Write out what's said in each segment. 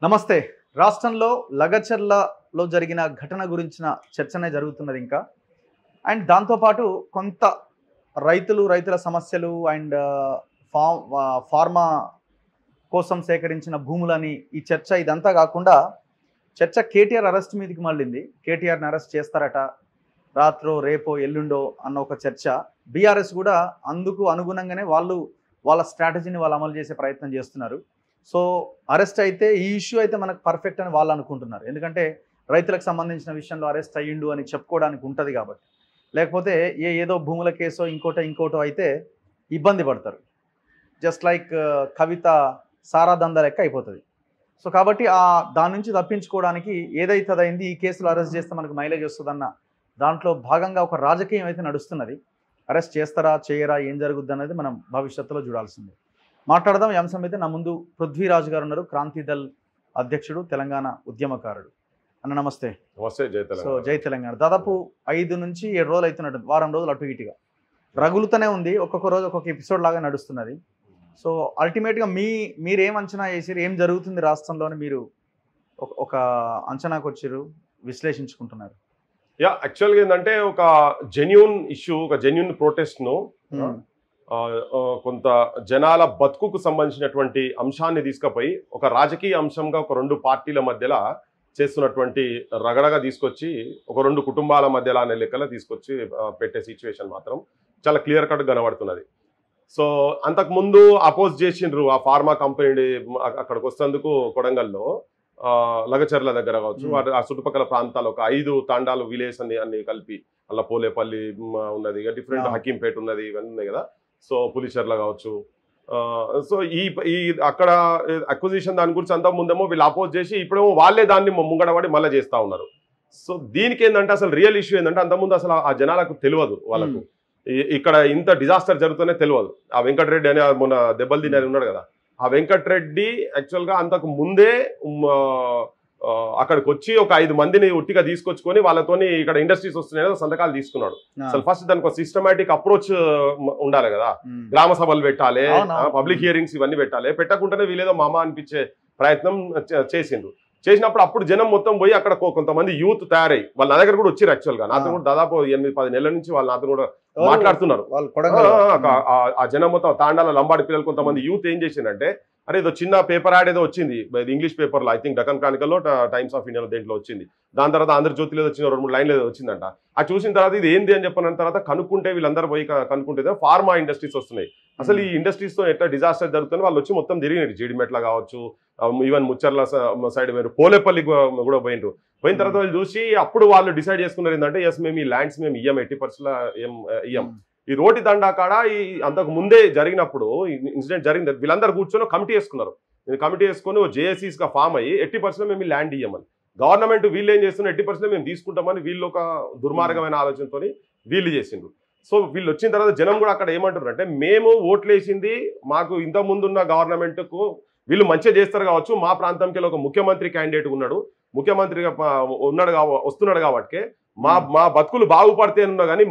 నమస్తే. రాష్ట్రంలో లగచర్లలో జరిగిన ఘటన గురించిన చర్చనే జరుగుతున్నది ఇంకా. అండ్ దాంతోపాటు కొంత రైతుల సమస్యలు అండ్ ఫార్మా కోసం సేకరించిన భూములని ఈ చర్చ ఇదంతా కాకుండా చర్చ కేటీఆర్ అరెస్ట్ మీదకి మళ్ళింది. కేటీఆర్ని అరెస్ట్ చేస్తారట రాత్రో రేపో ఎల్లుండో అన్న ఒక చర్చ. బీఆర్ఎస్ కూడా అందుకు అనుగుణంగానే వాళ్ళ స్ట్రాటజీని వాళ్ళు అమలు చేసే ప్రయత్నం చేస్తున్నారు. సో అరెస్ట్ అయితే ఈ ఇష్యూ అయితే మనకు పర్ఫెక్ట్ అని వాళ్ళు అనుకుంటున్నారు. ఎందుకంటే రైతులకు సంబంధించిన విషయంలో అరెస్ట్ అయ్యిండు అని చెప్పుకోవడానికి ఉంటుంది కాబట్టి. లేకపోతే ఏదో భూముల కేసో ఇంకోటో అయితే ఇబ్బంది పడతారు. జస్ట్ లైక్ కవిత సారా దందా లెక్క అయిపోతుంది. సో కాబట్టి దాని నుంచి తప్పించుకోవడానికి ఏదైతే అయింది ఈ కేసులో అరెస్ట్ చేస్తే మనకు మైలేజ్ వస్తుందన్న దాంట్లో భాగంగా ఒక రాజకీయం అయితే నడుస్తున్నది. అరెస్ట్ చేస్తారా చేయరా ఏం జరుగుద్ది అనేది మనం భవిష్యత్తులో చూడాల్సిందే. మాట్లాడదాం ఈ అంశం అయితే. నా ముందు పృథ్వీరాజు గారు ఉన్నారు, క్రాంతిదల్ అధ్యక్షుడు, తెలంగాణ ఉద్యమకారుడు. అన్న నమస్తే. నమస్తే. జై తెలంగాణ. సో జై తెలంగాణ. దాదాపు 5 నుంచి 7 రోజులు అవుతున్నట్టు, వారం రోజులు అటు ఇటుగా రగులుతూనే ఉంది. ఒక్కొక్క రోజు ఒక్కొక్క ఎపిసోడ్ లాగా నడుస్తున్నది. సో అల్టిమేట్గా మీరేం అంచనా వేసారు, ఏం జరుగుతుంది రాష్ట్రంలోని మీరు ఒక అంచనాకు వచ్చారు, విశ్లేషించుకుంటున్నారు? యాక్చువల్గా ఏంటంటే ఒక జెన్యూన్ ఇష్యూ, ఒక జెన్యూన్ ప్రొటెస్ట్ను కొంత జనాల బతుకుకు సంబంధించినటువంటి అంశాన్ని తీసుకుపోయి ఒక రాజకీయ అంశంగా ఒక 2 పార్టీల మధ్యలో చేస్తున్నటువంటి రగడగా తీసుకొచ్చి ఒక 2 కుటుంబాల మధ్యలో అనే లెక్కలో తీసుకొచ్చి పెట్టే సిచ్యువేషన్ మాత్రం చాలా క్లియర్ కట్ కనబడుతున్నది. సో అంతకుముందు అపోజ్ చేసిండ్రు ఆ ఫార్మా కంపెనీ అక్కడికి వస్తేందుకు కొడంగల్లో లగచర్ల దగ్గర కావచ్చు, ఆ చుట్టుపక్కల ప్రాంతాలు ఒక 5 తాండాలు విలేజ్ అన్ని కలిపి అలా పోలేపల్లి ఉన్నది, డిఫరెంట్ హకీంపేట ఉన్నది, ఇవన్నీ ఉన్నాయి కదా. సో పులిచెర్ల కావచ్చు. సో ఈ అక్కడ అక్విజిషన్ దాని గురించి అంతా ముందేమో వీళ్ళు అపోజ్ చేసి ఇప్పుడేమో వాళ్ళే దాన్ని ముంగడబడి మళ్ళీ చేస్తూ ఉన్నారు. సో దీనికి ఏంటంటే అసలు రియల్ ఇష్యూ ఏంటంటే అంతకుముందు అసలు ఆ జనాలకు తెలియదు, వాళ్ళకు ఇక్కడ ఇంత డిజాస్టర్ జరుగుతూనే తెలియదు. ఆ వెంకటరెడ్డి అని మొన్న దెబ్బలు తిని ఉన్నాడు కదా, ఆ వెంకటరెడ్డి యాక్చువల్గా అంతకు ముందే అక్కడికి వచ్చి ఒక 5 మందిని ఉట్టిగా తీసుకొచ్చుకొని వాళ్ళతోని ఇక్కడ ఇండస్ట్రీస్ వస్తున్నాయో సంతకాలు తీసుకున్నాడు. అసలు ఫస్ట్ దానికి ఒక సిస్టమేటిక్ అప్రోచ్ ఉండాలి కదా. గ్రామ సభలు పెట్టాలి, పబ్లిక్ హియరింగ్స్ ఇవన్నీ పెట్టాలి. పెట్టకుండానే వీళ్ళేదో మామ అనిపించే ప్రయత్నం చేసిండ్రు. చేసినప్పుడు జనం మొత్తం పోయి అక్కడ కొంతమంది యూత్ తయారై వాళ్ళ నా దగ్గర కూడా వచ్చారు. యాక్చువల్గా నాతో కూడా దాదాపు 8-10 నెలల నుంచి వాళ్ళు నాతో కూడా మాట్లాడుతున్నారు. ఆ జనం మొత్తం తాండాల లంబాడి పిల్లలు కొంతమంది యూత్ ఏం చేసిందంటే, అరే ఏదో చిన్న పేపర్ యాడ్ ఏదో వచ్చింది ఇంగ్లీష్ పేపర్లో, ఐ థింక్ డకన్ క్రానికల్లో, టైమ్స్ ఆఫ్ ఇండియాలో దేంట్లో వచ్చింది. దాని తర్వాత ఆంధ్రజ్యోతిలో వచ్చిన 2-3 లైన్లు ఏదో వచ్చిందంట. అది చూసిన తర్వాత ఇది ఏంది అని చెప్పిన తర్వాత కనుక్కుంటే వీళ్ళందరూ పోయి కనుక్కుంటే ఫార్మా ఇండస్ట్రీస్ వస్తున్నాయి. అసలు ఈ ఇండస్ట్రీస్తో ఎట్లా డిజాస్టర్ జరుగుతుంది వాళ్ళు వచ్చి మొత్తం తిరిగినట్టు జీడిమెట్ల కావచ్చు, ఈవెన్ ముచ్చర్ల సైడ్ పోయారు, పోలేపల్లి కూడా పోయినరు. పోయిన తర్వాత వాళ్ళు చూసి అప్పుడు వాళ్ళు డిసైడ్ చేసుకున్నారు ఏంటంటే ఎస్ మేము ఈ ల్యాండ్స్ మేము ఇయ్యం, 80% ఇయ్యం. ఈ రోటి దండా కాడ ఈ అంతకు ముందే జరిగినప్పుడు ఇన్సిడెంట్ జరిగింది, వీళ్ళందరూ కూర్చొని కమిటీ వేసుకున్నారు. కమిటీ వేసుకొని జేఏసీస్గా ఫామ్ అయ్యి 80% మేము ఈ ల్యాండ్ ఇయ్యమని. గవర్నమెంట్ వీళ్ళు ఏం చేస్తున్నారు, 80% మేము తీసుకుంటామని వీళ్ళు ఒక దుర్మార్గమైన ఆలోచనతో వీళ్ళు చేసిండ్రు. సో వీళ్ళు వచ్చిన తర్వాత జనం కూడా అక్కడ ఏమంటారు అంటే, మేము ఓట్లు వేసింది మాకు ఇంత ముందున్న గవర్నమెంట్కు వీళ్ళు మంచిగా చేస్తారు కావచ్చు, మా ప్రాంతంకి ఒక ముఖ్యమంత్రి క్యాండిడేట్ ఉన్నాడు, ముఖ్యమంత్రిగా వస్తున్నాడు కాబట్టి మా బతుకులు బాగుపడితే ఉన్నా కానీ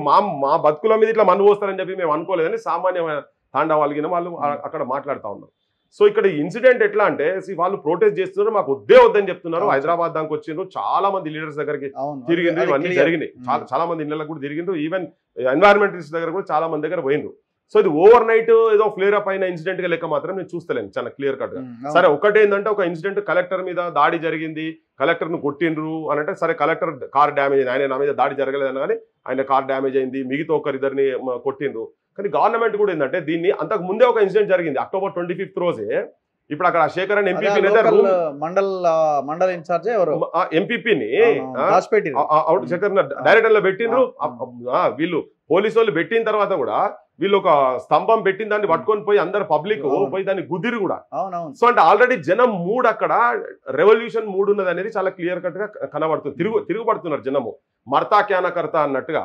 మా బతుకుల మీద ఇట్లా మన్ను పోస్తారని చెప్పి మేము అనుకోలేదని సామాన్యమైన తాండా వాళ్ళగిన వాళ్ళు అక్కడ మాట్లాడుతూ ఉన్నారు. సో ఇక్కడ ఇన్సిడెంట్ ఎట్లా అంటే వాళ్ళు ప్రొటెస్ట్ చేస్తున్నారు, మాకు వద్దని చెప్తున్నారు. హైదరాబాద్ దానికి వచ్చిండ్రు, చాలా మంది లీడర్స్ దగ్గరికి తిరిగిండ్రు, ఇవన్నీ జరిగినాయి. చాలా మంది ఇళ్ళకి కూడా తిరిగిండ్రు, ఈవెన్ ఎన్వైరన్మెంటలిస్ట్ దగ్గర కూడా చాలా మంది దగ్గర పోయిండ్రు. సో ఇది ఓవర్ నైట్ ఏదో ఫ్లేర్ అప్ అయిన ఇన్సిడెంట్ గా లెక్క మాత్రం నేను చూస్తలేను చాలా క్లియర్ కట్ గా. సరే ఒకటేందంటే ఒక ఇన్సిడెంట్ కలెక్టర్ మీద దాడి జరిగింది, కలెక్టర్ ను కొట్టిండ్రు అని అంటే సరే కలెక్టర్ కార్ డ్యామేజ్ అయింది, ఆయన నా మీద దాడి జరగలేదని కానీ ఆయన కార్ డ్యామేజ్ అయింది, మిగతా ఒకరిద్దరిని కొట్టిండ్రు. కానీ గవర్నమెంట్ కూడా ఏంటంటే దీన్ని అంతకు ముందే ఒక ఇన్సిడెంట్ జరిగింది October 25th రోజే. ఇప్పుడు అక్కడ శేఖర్ అని ఎంపీపీ మండల ఇన్ఛార్జ్ ఎంపీపీని శేఖర్ డైరెక్టర్ లో పెట్టిండ్రు. వీళ్ళు పోలీసు వాళ్ళు పెట్టిన తర్వాత కూడా వీళ్ళు ఒక స్తంభం పెట్టిన దాన్ని పట్టుకొని పోయి అందరు పబ్లిక్ పోయి దాన్ని గుద్దిరు కూడా. సో అంటే ఆల్రెడీ జనం మూడ్ అక్కడ రెవల్యూషన్ మూడ్ ఉన్నది అనేది చాలా క్లియర్ కట్ గా కనబడుతుంది. తిరుగుబడుతున్నారు జనము, మర్తా క్యానకర్త అన్నట్టుగా.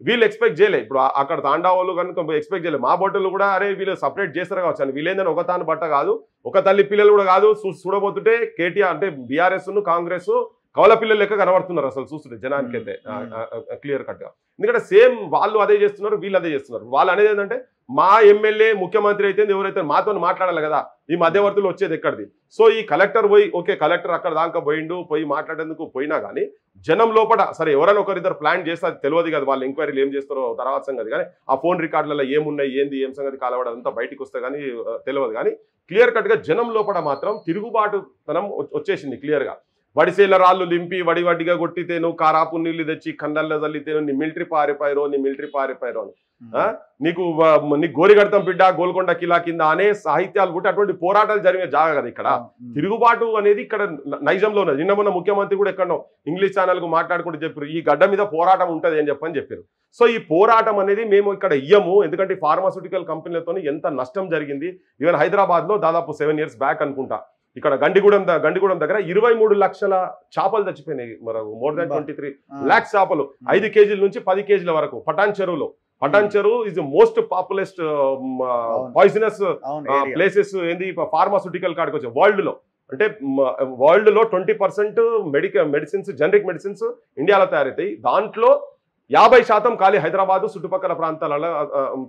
వీళ్ళు ఎక్స్పెక్ట్ చేయలే, ఇప్పుడు అక్కడ తాండా వాళ్ళు కనుక ఎక్స్పెక్ట్ చేయలేదు. మా బట్టలు కూడా అరే వీళ్ళు సపరేట్ చేస్తారు కావచ్చు అని. వీళ్ళేందని ఒక తాను బట్ట కాదు, ఒక తల్లి పిల్లలు కూడా కాదు. చూడబోతుంటే కేటీఆర్ అంటే బీఆర్ఎస్ కాంగ్రెస్ కవల పిల్లలు లెక్క కనబడుతున్నారు అసలు చూస్తుంటే జనానికి అయితే క్లియర్ కట్ గా. ఎందుకంటే సేమ్ వాళ్ళు అదే చేస్తున్నారు, వీళ్ళు అదే చేస్తున్నారు. వాళ్ళు అనేది ఏంటంటే మా ఎమ్మెల్యే ముఖ్యమంత్రి అయితే ఎవరైతే మాతో మాట్లాడాలి కదా, ఈ మధ్యవర్తులు వచ్చేది ఎక్కడిది. సో ఈ కలెక్టర్ పోయి ఓకే కలెక్టర్ అక్కడ దాకా పోయి మాట్లాడేందుకు పోయినా కానీ జనం లోపల సరే ఎవరైనా ఒకరిద్దరు ప్లాన్ చేస్తే అది తెలియదు కదా, వాళ్ళు ఎంక్వైరీలు ఏం చేస్తారో తర్వాత సంగతి. కానీ ఆ ఫోన్ రికార్డులలో ఏమున్నాయి ఏంది ఏం సంగతి కాలవడంతా బయటికి వస్తే కానీ తెలియదు. కానీ క్లియర్ కట్ గా జనం లోపల మాత్రం తిరుగుబాటుతనం వచ్చేసింది క్లియర్ గా. వడిసేల రాళ్ళు లింపి వడివడిగా కొట్టితేను, కారాపు నీళ్లు తెచ్చి కన్నల్లో చల్లితేను, నీ మిలిటరీ పారిపోయారో అని నీకు గోరిగడతాం బిడ్డ గోల్కొండ కిలా కింద అనే సాహిత్యాలు కూడా అటువంటి పోరాటాలు జరిగే జాగా కదా ఇక్కడ. తిరుగుబాటు అనేది ఇక్కడ నైజంలో ఉన్నది. నిన్న మొన్న ముఖ్యమంత్రి కూడా ఎక్కడో ఇంగ్లీష్ ఛానల్ కు మాట్లాడుకుంటూ చెప్పారు ఈ గడ్డ మీద పోరాటం ఉంటుంది అని చెప్పారు. సో ఈ పోరాటం అనేది మేము ఇక్కడ ఇయ్యము, ఎందుకంటే ఫార్మాస్యూటికల్ కంపెనీలతో ఎంత నష్టం జరిగింది. ఈవెన్ హైదరాబాద్ లో దాదాపు 7 years బ్యాక్ అనుకుంటా ఇక్కడ గండిగూడెం దగ్గర 23 లక్షల చేపలు చచ్చిపోయినాయి. మరి మోర్ దాన్ 23 lakhs చేపలు 5 kg నుంచి 10 kg వరకు పటాన్ చెరువులో. Patancheru is the most populist poisonous places ఏంది ఫార్మాస్యూటికల్ కాడికి వచ్చే వరల్డ్ లో. అంటే వరల్డ్ లో 20% మెడిసిన్స్ జనరిక్ మెడిసిన్స్ ఇండియాలో తయారవుతాయి. దాంట్లో 50% ఖాళీ హైదరాబాద్ చుట్టుపక్కల ప్రాంతాలలో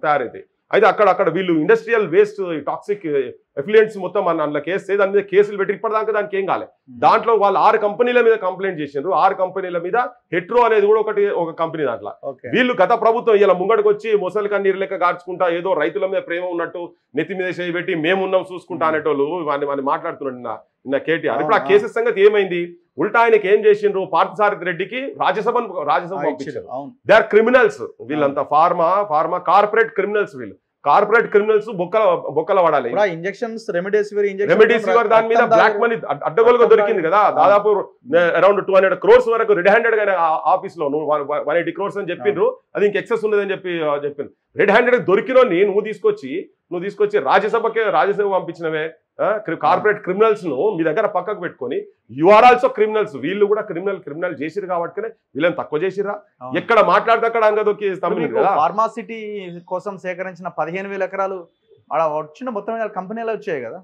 తయారవుతాయి. అయితే అక్కడ వీళ్ళు ఇండస్ట్రియల్ వేస్ట్ టాక్సిక్ ఎఫ్లుయెంట్స్ మొత్తం అందులో కేసు దాని మీద కేసులు పెట్టి ఇప్పటిదాకా దానికి ఏం కాలే. దాంట్లో వాళ్ళు 6 కంపెనీల మీద కంప్లైంట్ చేసిండ్రు. 6 కంపెనీల మీద హెట్రో అనేది కూడా ఒక కంపెనీ. దాంట్లో వీళ్ళు గత ప్రభుత్వం ఇలా ముంగడికి వచ్చి మొసలి కన్నీరు లెక్క గార్చుకుంటా ఏదో రైతుల మీద ప్రేమ ఉన్నట్టు నెత్తి మీద చేయి పెట్టి మేమున్నాం చూసుకుంటా అనేటోళ్ళు వాడిని మాట్లాడుతున్నాడు నిన్న కేటీఆర్. ఇప్పుడు ఆ కేసెస్ సంగతి ఏమైంది? ఉల్టా ఆయనకి ఏం చేసిండ్రు, పార్థసారథి రెడ్డికి రాజ్యసభ పంపించారు. దే ఆర్ క్రిమినల్స్ వీళ్ళంతా, ఫార్మా కార్పొరేట్ క్రిమినల్స్. వీళ్ళు కార్పొరేట్ క్రిమినల్స్ బొక్కల పడాలి. ఇంజెక్షన్స్ రెమెడీసివిర్ దాని మీద బ్లాక్ మనీ అడ్డగోలుగా దొరికింది కదా. దాదాపు అరౌండ్ 200 crores వరకు రెడ్ హ్యాండెడ్ గా ఆఫీస్ లో 180 crores అని చెప్పిండ్రు. అది ఇంక ఎక్సెస్ ఉన్నదని చెప్పిండ్రు. రెడ్ హ్యాండెడ్ దొరికినోని నువ్వు తీసుకొచ్చి రాజ్యసభ పంపించినవే. కార్పొరేట్ క్రిమినల్స్ ను మీ దగ్గర పక్కకు పెట్టుకొని యు ఆర్ ఆల్సో క్రిమినల్స్. వీళ్ళు కూడా క్రిమినల్ చేసిరు కాబట్టి వీళ్ళని తక్కువ చేసిరా. ఎక్కడ మాట్లాడితే అక్కడ అంగదొక్కి ఫార్మాసిటీ కోసం సేకరించిన 15,000 ఎకరాలు అలా వచ్చిన మొత్తం కంపెనీలు వచ్చాయి కదా,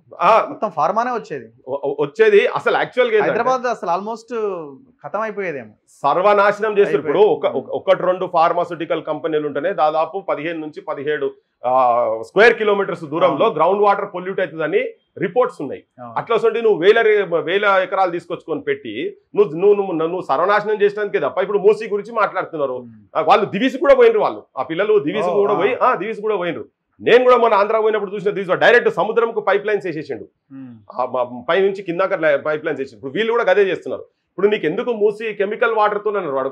మొత్తం ఫార్మానే వచ్చేది. అసలు యాక్చువల్ గా హైదరాబాద్ అసలు ఆల్మోస్ట్ ఖతం అయిపోయేదేమో, సర్వనాశనం చేస్తారు. ఇప్పుడు 1-2 ఫార్మాస్యూటికల్ కంపెనీలు ఉంటేనే దాదాపు 15 నుంచి 17 square kilometers దూరంలో గ్రౌండ్ వాటర్ పొల్యూట్ అవుతుందని రిపోర్ట్స్ ఉన్నాయి. అట్లా నువ్వు వేల ఎకరాలు తీసుకొచ్చుకొని పెట్టి నువ్వు సర్వనాశనం చేసినందుకే తప్ప. ఇప్పుడు మూసీ గురించి మాట్లాడుతున్నారు. వాళ్ళు దివిసి కూడా పోయినరు. వాళ్ళు ఆ పిల్లలు దివిసి కూడా పోయినరు. నేను కూడా మన ఆంధ్ర పోయినప్పుడు చూసిన డైరెక్ట్ సముద్రంకు పైప్ లైన్స్ వేసేసిండు, పై నుంచి కిందాక పైప్ లైన్స్ వేసి. ఇప్పుడు వీళ్ళు కూడా గదే చేస్తున్నారు. ఇప్పుడు నీకు ఎందుకు మూసి కెమికల్ వాటర్తో అన్నారు వాడు.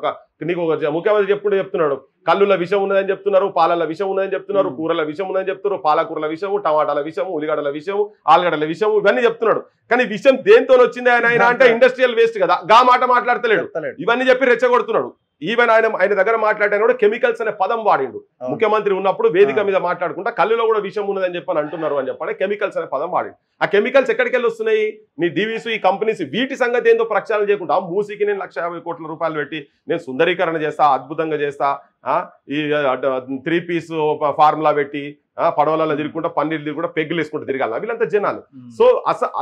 నీకు ముఖ్యమంత్రి చెప్తున్నాడు కల్లుల విషం ఉన్నదని చెప్తున్నారు, పాలల విషం ఉన్నదని చెప్తున్నారు, కూరల విషం ఉన్నదని చెప్తున్నారు, పాలకూరల విషము, టమాటాల విషము, ఉల్లిగడ్డల విషము, ఆలుగడ్డల విషము, ఇవన్నీ చెప్తున్నాడు. కానీ విషయం దేంతో వచ్చింది ఆయన అంటే ఇండస్ట్రియల్ వేస్ట్ కదా. గా మాట మాట్లాడతలేడు, ఇవన్నీ చెప్పి రెచ్చగొడుతున్నాడు. ఈవెన్ ఆయన దగ్గర మాట్లాడాను కూడా కెమికల్స్ అనే పదం వాడిండు. ముఖ్యమంత్రి ఉన్నప్పుడు వేదిక మీద మాట్లాడుకుంటా కల్లులో కూడా విషం ఉన్నదని చెప్పని అంటున్నారు అని చెప్పాలి. కెమికల్స్ అనే పదం వాడిండు. ఆ కెమికల్స్ ఎక్కడికి వెళ్ళి వస్తున్నాయి? నీ డివిస్ ఈ కంపెనీస్ వీటి సంగతి ఏందో ప్రక్షాళన చేయకుండా మూసీకి నేను 150 కోట్ల రూపాయలు పెట్టి నేను సుందరీకరణ చేస్తా, అద్భుతంగా చేస్తా, ఈ 3 piece ఫార్ములా పెట్టి పడవలలో తిరుగుకుంటా పన్నీరు తిరుగుకుంటా పెగ్గులు వేసుకుంటూ తిరగాలి వీళ్ళంతా జనాలు. సో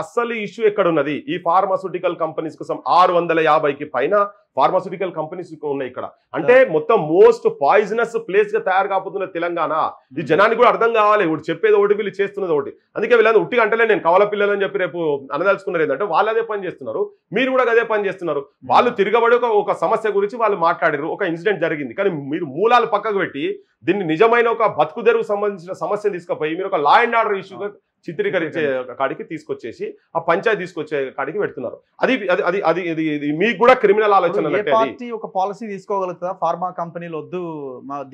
అసలు ఇష్యూ ఎక్కడ ఉన్నది? ఈ ఫార్మాస్యూటికల్ కంపెనీస్ కోసం 650కి పైన ఫార్మాస్యూటికల్ కంపెనీస్ ఉన్నాయి ఇక్కడ. అంటే మొత్తం మోస్ట్ పాయిజనస్ ప్లేస్ గా తయారు కాకపోతున్న తెలంగాణ. ఈ జనానికి కూడా అర్థం కావాలి. ఇప్పుడు చెప్పేది ఒకటి, వీళ్ళు చేస్తున్నది ఒకటి. అందుకే వీళ్ళని ఉట్టిగా అంటలే నేను కవల పిల్లలని చెప్పి రేపు అనదలుచుకున్నారు. ఏంటంటే వాళ్ళు అదే పని చేస్తున్నారు, మీరు కూడా అదే పని చేస్తున్నారు. వాళ్ళు తిరగబడి ఒక సమస్య గురించి వాళ్ళు మాట్లాడారు, ఒక ఇన్సిడెంట్ జరిగింది. కానీ మీరు మూలాలు పక్కకు పెట్టి దీన్ని నిజమైన ఒక బతుకు తెరువు సంబంధించిన సమస్యను తీసుకుపోయి మీరు ఒక లా అండ్ ఆర్డర్ ఇష్యూగా చిత్రీకరించే కాడికి తీసుకొచ్చేసి ఆ పంచాయతీ తీసుకొచ్చే కాడికి పెడుతున్నారు. అది మీకు కూడా క్రిమినల్ ఆలోచన. ఒక పాలసీ తీసుకోగలుగుతుందా? ఫార్మా కంపెనీలు వద్దు,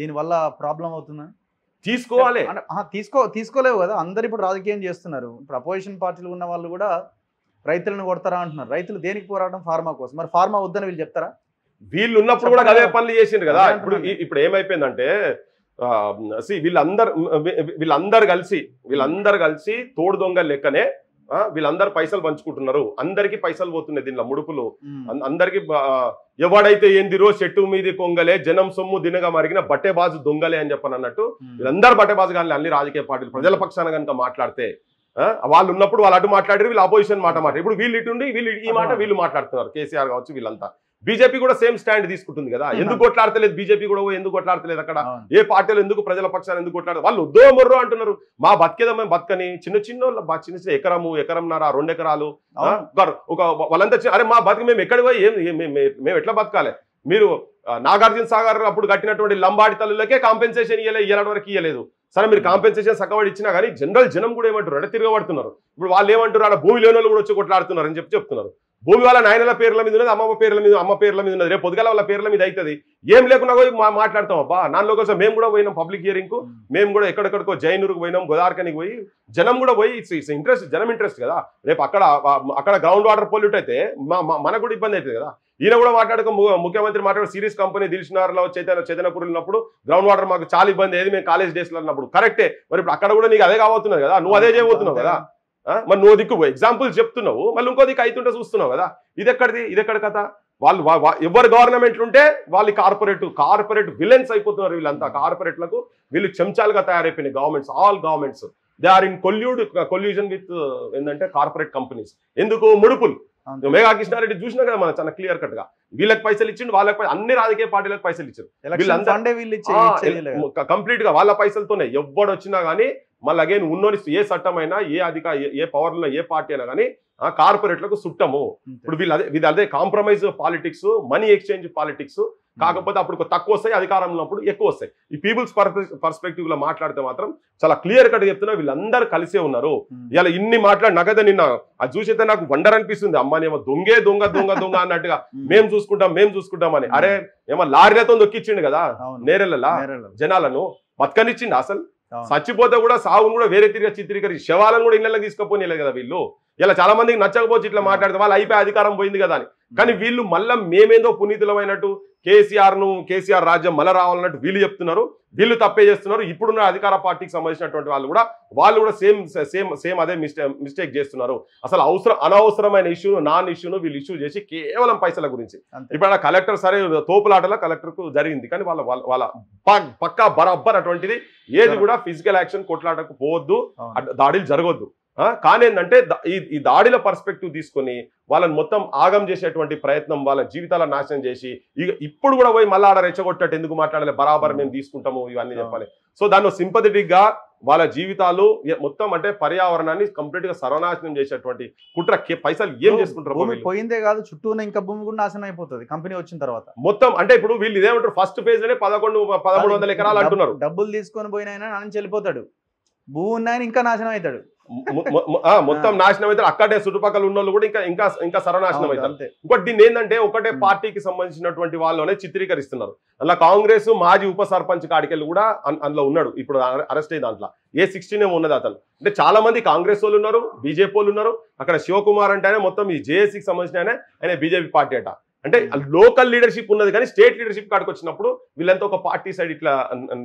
దీని వల్ల ప్రాబ్లం అవుతుందా? తీసుకోవాలి. తీసుకోలేవు కదా. అందరు ఇప్పుడు రాజకీయం చేస్తున్నారు. ఇప్పుడు అపోజిషన్ పార్టీలు ఉన్న వాళ్ళు కూడా రైతులను కొడతారా అంటున్నారు. రైతులు దేనికి పోరాటం? ఫార్మా కోసం. మరి ఫార్మా వద్దని వీళ్ళు చెప్తారా? వీళ్ళు ఉన్నప్పుడు కూడా అదే పనులు చేసిండ్రు కదా. ఇప్పుడు ఏమైపోయిందంటే వీళ్ళందరు కలిసి తోడు దొంగ లెక్కనే వీళ్ళందరూ పైసలు పంచుకుంటున్నారు. అందరికి పైసలు పోతున్నాయి దీనిలో ముడుపులు. అందరికి ఎవడైతే ఏందిరో చెట్టు మీది కొంగలే, జనం సొమ్ము దినగా మరిగిన బట్టేబాజు దొంగలే అని చెప్పని అన్నట్టు వీళ్ళందరూ బట్టేబాజు కానీ అన్ని రాజకీయ పార్టీలు ప్రజల పక్షాన కనుక మాట్లాడితే వాళ్ళు ఉన్నప్పుడు వాళ్ళు అటు మాట్లాడారు, వీళ్ళు అపోజిషన్ మాట మాట్లాడారు. ఇప్పుడు వీళ్ళు ఇటుండి వీళ్ళు ఈ మాట వీళ్ళు మాట్లాడుతున్నారు. కేసీఆర్ కావచ్చు వీళ్ళంతా బీజేపీ కూడా సేమ్ స్టాండ్ తీసుకుంటుంది కదా. ఎందుకు కొట్లాడతలేదు బీజేపీ కూడా, ఎందుకు కొట్లాడతలేదు అక్కడ, ఏ పార్టీలు ఎందుకు ప్రజల పక్షాన్ని ఎందుకు కొట్లాడదు? వాళ్ళు ఉద్దో మొర్రో అంటున్నారు. మా బతికేదా మేము బతకని చిన్న చిన్న ఎకరంన్నర 2 ఎకరాలు ఒక వాళ్ళంతా అరే మా బతికి మేము ఎక్కడికి పోయి మేము ఎట్లా బతకాలి? మీరు నాగార్జున సాగర్ అప్పుడు కట్టినటువంటి లంబాడి తల్లులకే కాంపెన్సేషన్ ఇయ్యాలి వరకు ఇయ్యలేదు. సరే మీరు కాంపెన్సేషన్ సగవడి ఇచ్చినా కానీ జనం కూడా ఏమంటారు అంటే తిరగబడుతున్నారు. ఇప్పుడు వాళ్ళు ఏమంటారు, ఆడ భూమి లేని వాళ్ళు కూడా వచ్చి కొట్లాడుతున్నారు అని చెప్తున్నారు. భూమి వాళ్ళ నాయనల పేర్ల మీద ఉన్నది, అమ్మ పేర్ల మీద ఉన్నది, రేపు పొద్దుగాల వాళ్ళ పేర్ల మీద అవుతుంది. ఏం లేకుండా పోయి మాట్లాడతాం అబ్బా. నాలో కోసం మేము కూడా పోయినాం పబ్లిక్ హియరింగ్ కు, మేము కూడా ఎక్కడెక్కడికో జైనూరుకు పోయినాం, గోదావరికనికి పోయి జనం కూడా పోయి ఇట్స్ ఇంట్రెస్ట్, జనం ఇంట్రెస్ట్ కదా. రేపు అక్కడ గ్రౌండ్ వాటర్ పొల్యూట్ అయితే మనకు కూడా ఇబ్బంది అవుతుంది కదా. ఈయన కూడా మాట్లాడుకో ముఖ్యమంత్రి మాట్లాడు సిరీస్ కంపెనీ దిల్సుఖ్నగర్లో చైతన్యపూర్ ఉన్నప్పుడు గ్రౌండ్ వాటర్ మాకు చాలా ఇబ్బంది అయ్యేది, మేము కాలేజ్ డేస్లో అన్నప్పుడు. కరెక్టే, మరి ఇప్పుడు అక్కడ కూడా నీకు అదే కాబోతున్నది కదా, నువ్వు అదే చేయబోతున్నావు కదా. మరి నువ్వు దిక్కు ఎగ్జాంపుల్ చెప్తున్నావు, మళ్ళీ ఇంకో దిక్కు అవుతుంటే చూస్తున్నావు కదా. ఇది ఎక్కడి కథ? వాళ్ళు ఎవరు గవర్నమెంట్లు ఉంటే వాళ్ళు కార్పొరేట్ విలన్స్ అయిపోతున్నారు. వీళ్ళంతా కార్పొరేట్లకు వీళ్ళు చెంచాలుగా తయారైపోయినాయి governments. All governments they are in collusion with ఏంటంటే కార్పొరేట్ కంపెనీస్. ఎందుకు? ముడుపులు. మేఘా కృష్ణారెడ్డి చూసినా కదా మనం చాలా క్లియర్ కట్ గా, వీళ్ళకి పైసలు ఇచ్చిండు, వాళ్ళకి అన్ని రాజకీయ పార్టీలకు పైసలు ఇచ్చారు. కంప్లీట్ గా వాళ్ళ పైసలతోనే ఎవ్వడు వచ్చినా గానీ మళ్ళీ అగైన్ ఉన్నోని ఏ చట్టమైనా ఏ పవర్ లో ఏ పార్టీ అయినా కానీ కార్పొరేట్లకు సుట్టము. ఇప్పుడు వీళ్ళు అదే compromise politics, money exchange politics. కాకపోతే అప్పుడు తక్కువ వస్తాయి, అధికారంలో ఉన్నప్పుడు ఎక్కువ వస్తాయి. ఈ పీపుల్స్ పర్స్పెక్టివ్ లో మాట్లాడితే మాత్రం చాలా క్లియర్ కట్ చెప్తున్నా, వీళ్ళందరూ కలిసే ఉన్నారు. ఇలా ఇన్ని మాట్లాడి నగద నిన్న అది చూసితే నాకు వండర్ అనిపిస్తుంది. అమ్మానేమో దొంగ అన్నట్టుగా మేము చూసుకుంటాం అని. అరే ఏమో లారీలతో దొక్కిచ్చిండు కదా నేరెళ్ళలా జనాలను, బతకనిచ్చిండు. అసలు చచ్చిపోతే కూడా సాగును కూడా వేరే తిరిగి చిత్రీకరించి శవాలను కూడా ఇళ్ళకి తీసుకుపోనిలేదు కదా వీళ్ళు. ఇలా చాలా మందికి నచ్చకపోవచ్చు ఇట్లా మాట్లాడితే, వాళ్ళు అయిపోయి అధికారం పోయింది కదా అని. కానీ వీళ్ళు మళ్ళీ మేమేందో పునీతులమైనట్టు కేసీఆర్ రాజ్యం మళ్ళీ రావాలన్నట్టు వీళ్ళు చెప్తున్నారు. వీళ్ళు తప్పే చేస్తున్నారు. ఇప్పుడున్న అధికార పార్టీకి సంబంధించినటువంటి వాళ్ళు కూడా సేమ్ అదే మిస్టేక్ చేస్తున్నారు. అసలు అనవసరమైన నాన్ ఇష్యూను వీళ్ళు ఇష్యూ చేసి కేవలం పైసల గురించి. ఇప్పుడు కలెక్టర్ సరే తోపులాటలో కలెక్టర్ కు జరిగింది, కానీ వాళ్ళ పక్కా బరాబర్ అటువంటిది ఏది కూడా ఫిజికల్ యాక్షన్ కొట్లాటకు పోవద్దు, దాడులు జరగొద్దు. కానీ ఏంటంటే ఈ దాడిల పర్స్పెక్టివ్ తీసుకొని వాళ్ళని మొత్తం ఆగం చేసేటువంటి ప్రయత్నం, వాళ్ళ జీవితాలను నాశనం చేసి ఇప్పుడు కూడా పోయి మళ్ళీ ఆడ రెచ్చగొట్టట్టు ఎందుకు మాట్లాడాలి, బరాబర్ మేము తీసుకుంటాము ఇవన్నీ చెప్పాలి. సో దాన్ని సింపథెటిక్ గా వాళ్ళ జీవితాలు మొత్తం అంటే పర్యావరణాన్ని కంప్లీట్ గా సర్వనాశనం చేసేటువంటి కుట్ర. పైసలు ఏం చేసుకుంటారు? పోయిందే కాదు, చుట్టూ ఇంకా భూమి కూడా నాశనం అయిపోతుంది కంపెనీ వచ్చిన తర్వాత మొత్తం. అంటే ఇప్పుడు వీళ్ళు ఇదేమంటారు, ఫస్ట్ ఫేజ్ లోనే 1300 ఎకరాలు అంటున్నారు. డబ్బులు తీసుకొని పోయినా నుంచి వెళ్ళిపోతాడు, భూ ఉన్నాయని ఇంకా నాశనం అవుతాడు, మొత్తం నాశనం అవుతారు. అక్కడే చుట్టుపక్కల ఉన్న వాళ్ళు కూడా ఇంకా సర్వనాశనం అవుతారు. ఇంకోటి దీన్ని ఏంటంటే ఒకటే పార్టీకి సంబంధించినటువంటి వాళ్ళనే చిత్రీకరిస్తున్నారు. అలా కాంగ్రెస్ మాజీ ఉప సర్పంచ్ కాడికెళ్ళి కూడా అందులో ఉన్నాడు, ఇప్పుడు అరెస్ట్ అయ్యి దాంట్లో A16 ఉన్నది అతను. అంటే చాలా మంది కాంగ్రెస్ వాళ్ళు ఉన్నారు, బీజేపీ వాళ్ళు ఉన్నారు. అక్కడ శివకుమార్ అంటే ఆయన మొత్తం ఈ జేఏసీకి సంబంధించిన ఆయన బీజేపీ పార్టీ అట. అంటే లోకల్ లీడర్షిప్ ఉన్నది, కానీ స్టేట్ లీడర్షిప్ కాడికి వచ్చినప్పుడు వీళ్ళంతా ఒక పార్టీ సైడ్ ఇట్లా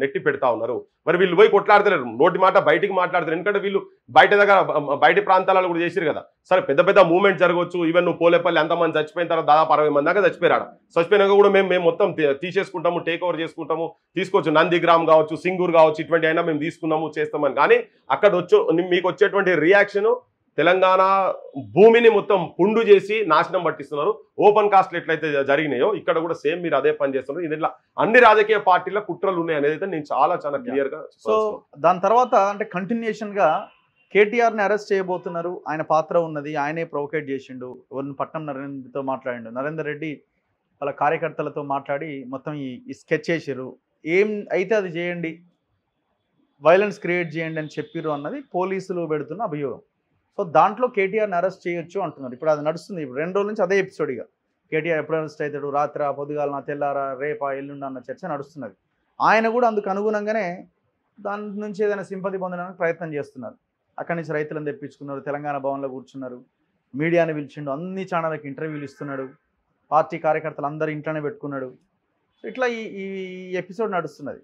నెట్టి పెడతా ఉన్నారు. మరి వీళ్ళు పోయి కొట్లాడతలేరు, నోటి మాట బయటికి మాట్లాడతారు. ఎందుకంటే వీళ్ళు బయట ప్రాంతాలలో కూడా చేసారు కదా. సరే పెద్ద మూవ్మెంట్ జరగవచ్చు. ఈవెన్ నువ్వు పోలేపల్లి ఎంతమంది చచ్చిపోయిన తర్వాత దాదాపు 60 మంది దాకా చచ్చిపోయారు. చచ్చిపోయినాక కూడా మేము మొత్తం తీసేసుకుంటాము, టేక్ ఓవర్ చేసుకుంటాము, తీసుకోవచ్చు. నందిగ్రామ్ కావచ్చు, సింగూర్ కావచ్చు, ఇటువంటి అయినా మేము తీసుకున్నాము చేస్తామని. కానీ అక్కడ మీకు వచ్చేటువంటి రియాక్షన్ తెలంగాణ భూమిని మొత్తం పుండు చేసి నాశనం పట్టిస్తున్నారు. ఓపెన్ కాస్ట్లు ఎట్లయితే జరిగినాయో ఇక్కడ కూడా సేమ్ మీరు అదే పని చేస్తున్నారు. ఇట్లా అన్ని రాజకీయ పార్టీల కుట్రలు ఉన్నాయి అనేది అయితే నేను చాలా క్లియర్ గా. సో దాని తర్వాత అంటే కంటిన్యూషన్ గా కేటీఆర్ ని అరెస్ట్ చేయబోతున్నారు, ఆయన పాత్ర ఉన్నది, ఆయనే ప్రొవోకేట్ చేసిండు, ఎవరిని పట్నం నరేంద్రతో మాట్లాడిండు, నరేందర్ రెడ్డి వాళ్ళ కార్యకర్తలతో మాట్లాడి మొత్తం ఈ స్కెచ్ చేసిర్రు, ఏం అయితే అది చేయండి, వైలెన్స్ క్రియేట్ చేయండి అని చెప్పిర్రు అన్నది పోలీసులు పెడుతున్న అభియోగం. సో దాంట్లో కేటీఆర్ని అరెస్ట్ చేయొచ్చు అంటున్నారు. ఇప్పుడు అది నడుస్తుంది, ఇప్పుడు 2 రోజుల నుంచి అదే ఎపిసోడ్. ఇక కేటీఆర్ ఎప్పుడు అరెస్ట్ అవుతాడు, రాత్ర పొద్దుగాలన తెల్లారా రేపా ఎల్లుండి అన్న చర్చ నడుస్తున్నది. ఆయన కూడా అందుకు అనుగుణంగానే దాని నుంచి ఏదైనా సింపతి పొందడానికి ప్రయత్నం చేస్తున్నారు. అక్కడి నుంచి రైతులను తెప్పించుకున్నారు, తెలంగాణ భవన్లో కూర్చున్నారు, మీడియాని పిలిచిండు, అన్ని ఛానళ్ళకి ఇంటర్వ్యూలు ఇస్తున్నాడు, పార్టీ కార్యకర్తలు అందరూ ఇంట్లోనే పెట్టుకున్నాడు. ఇట్లా ఈ ఎపిసోడ్ నడుస్తున్నది.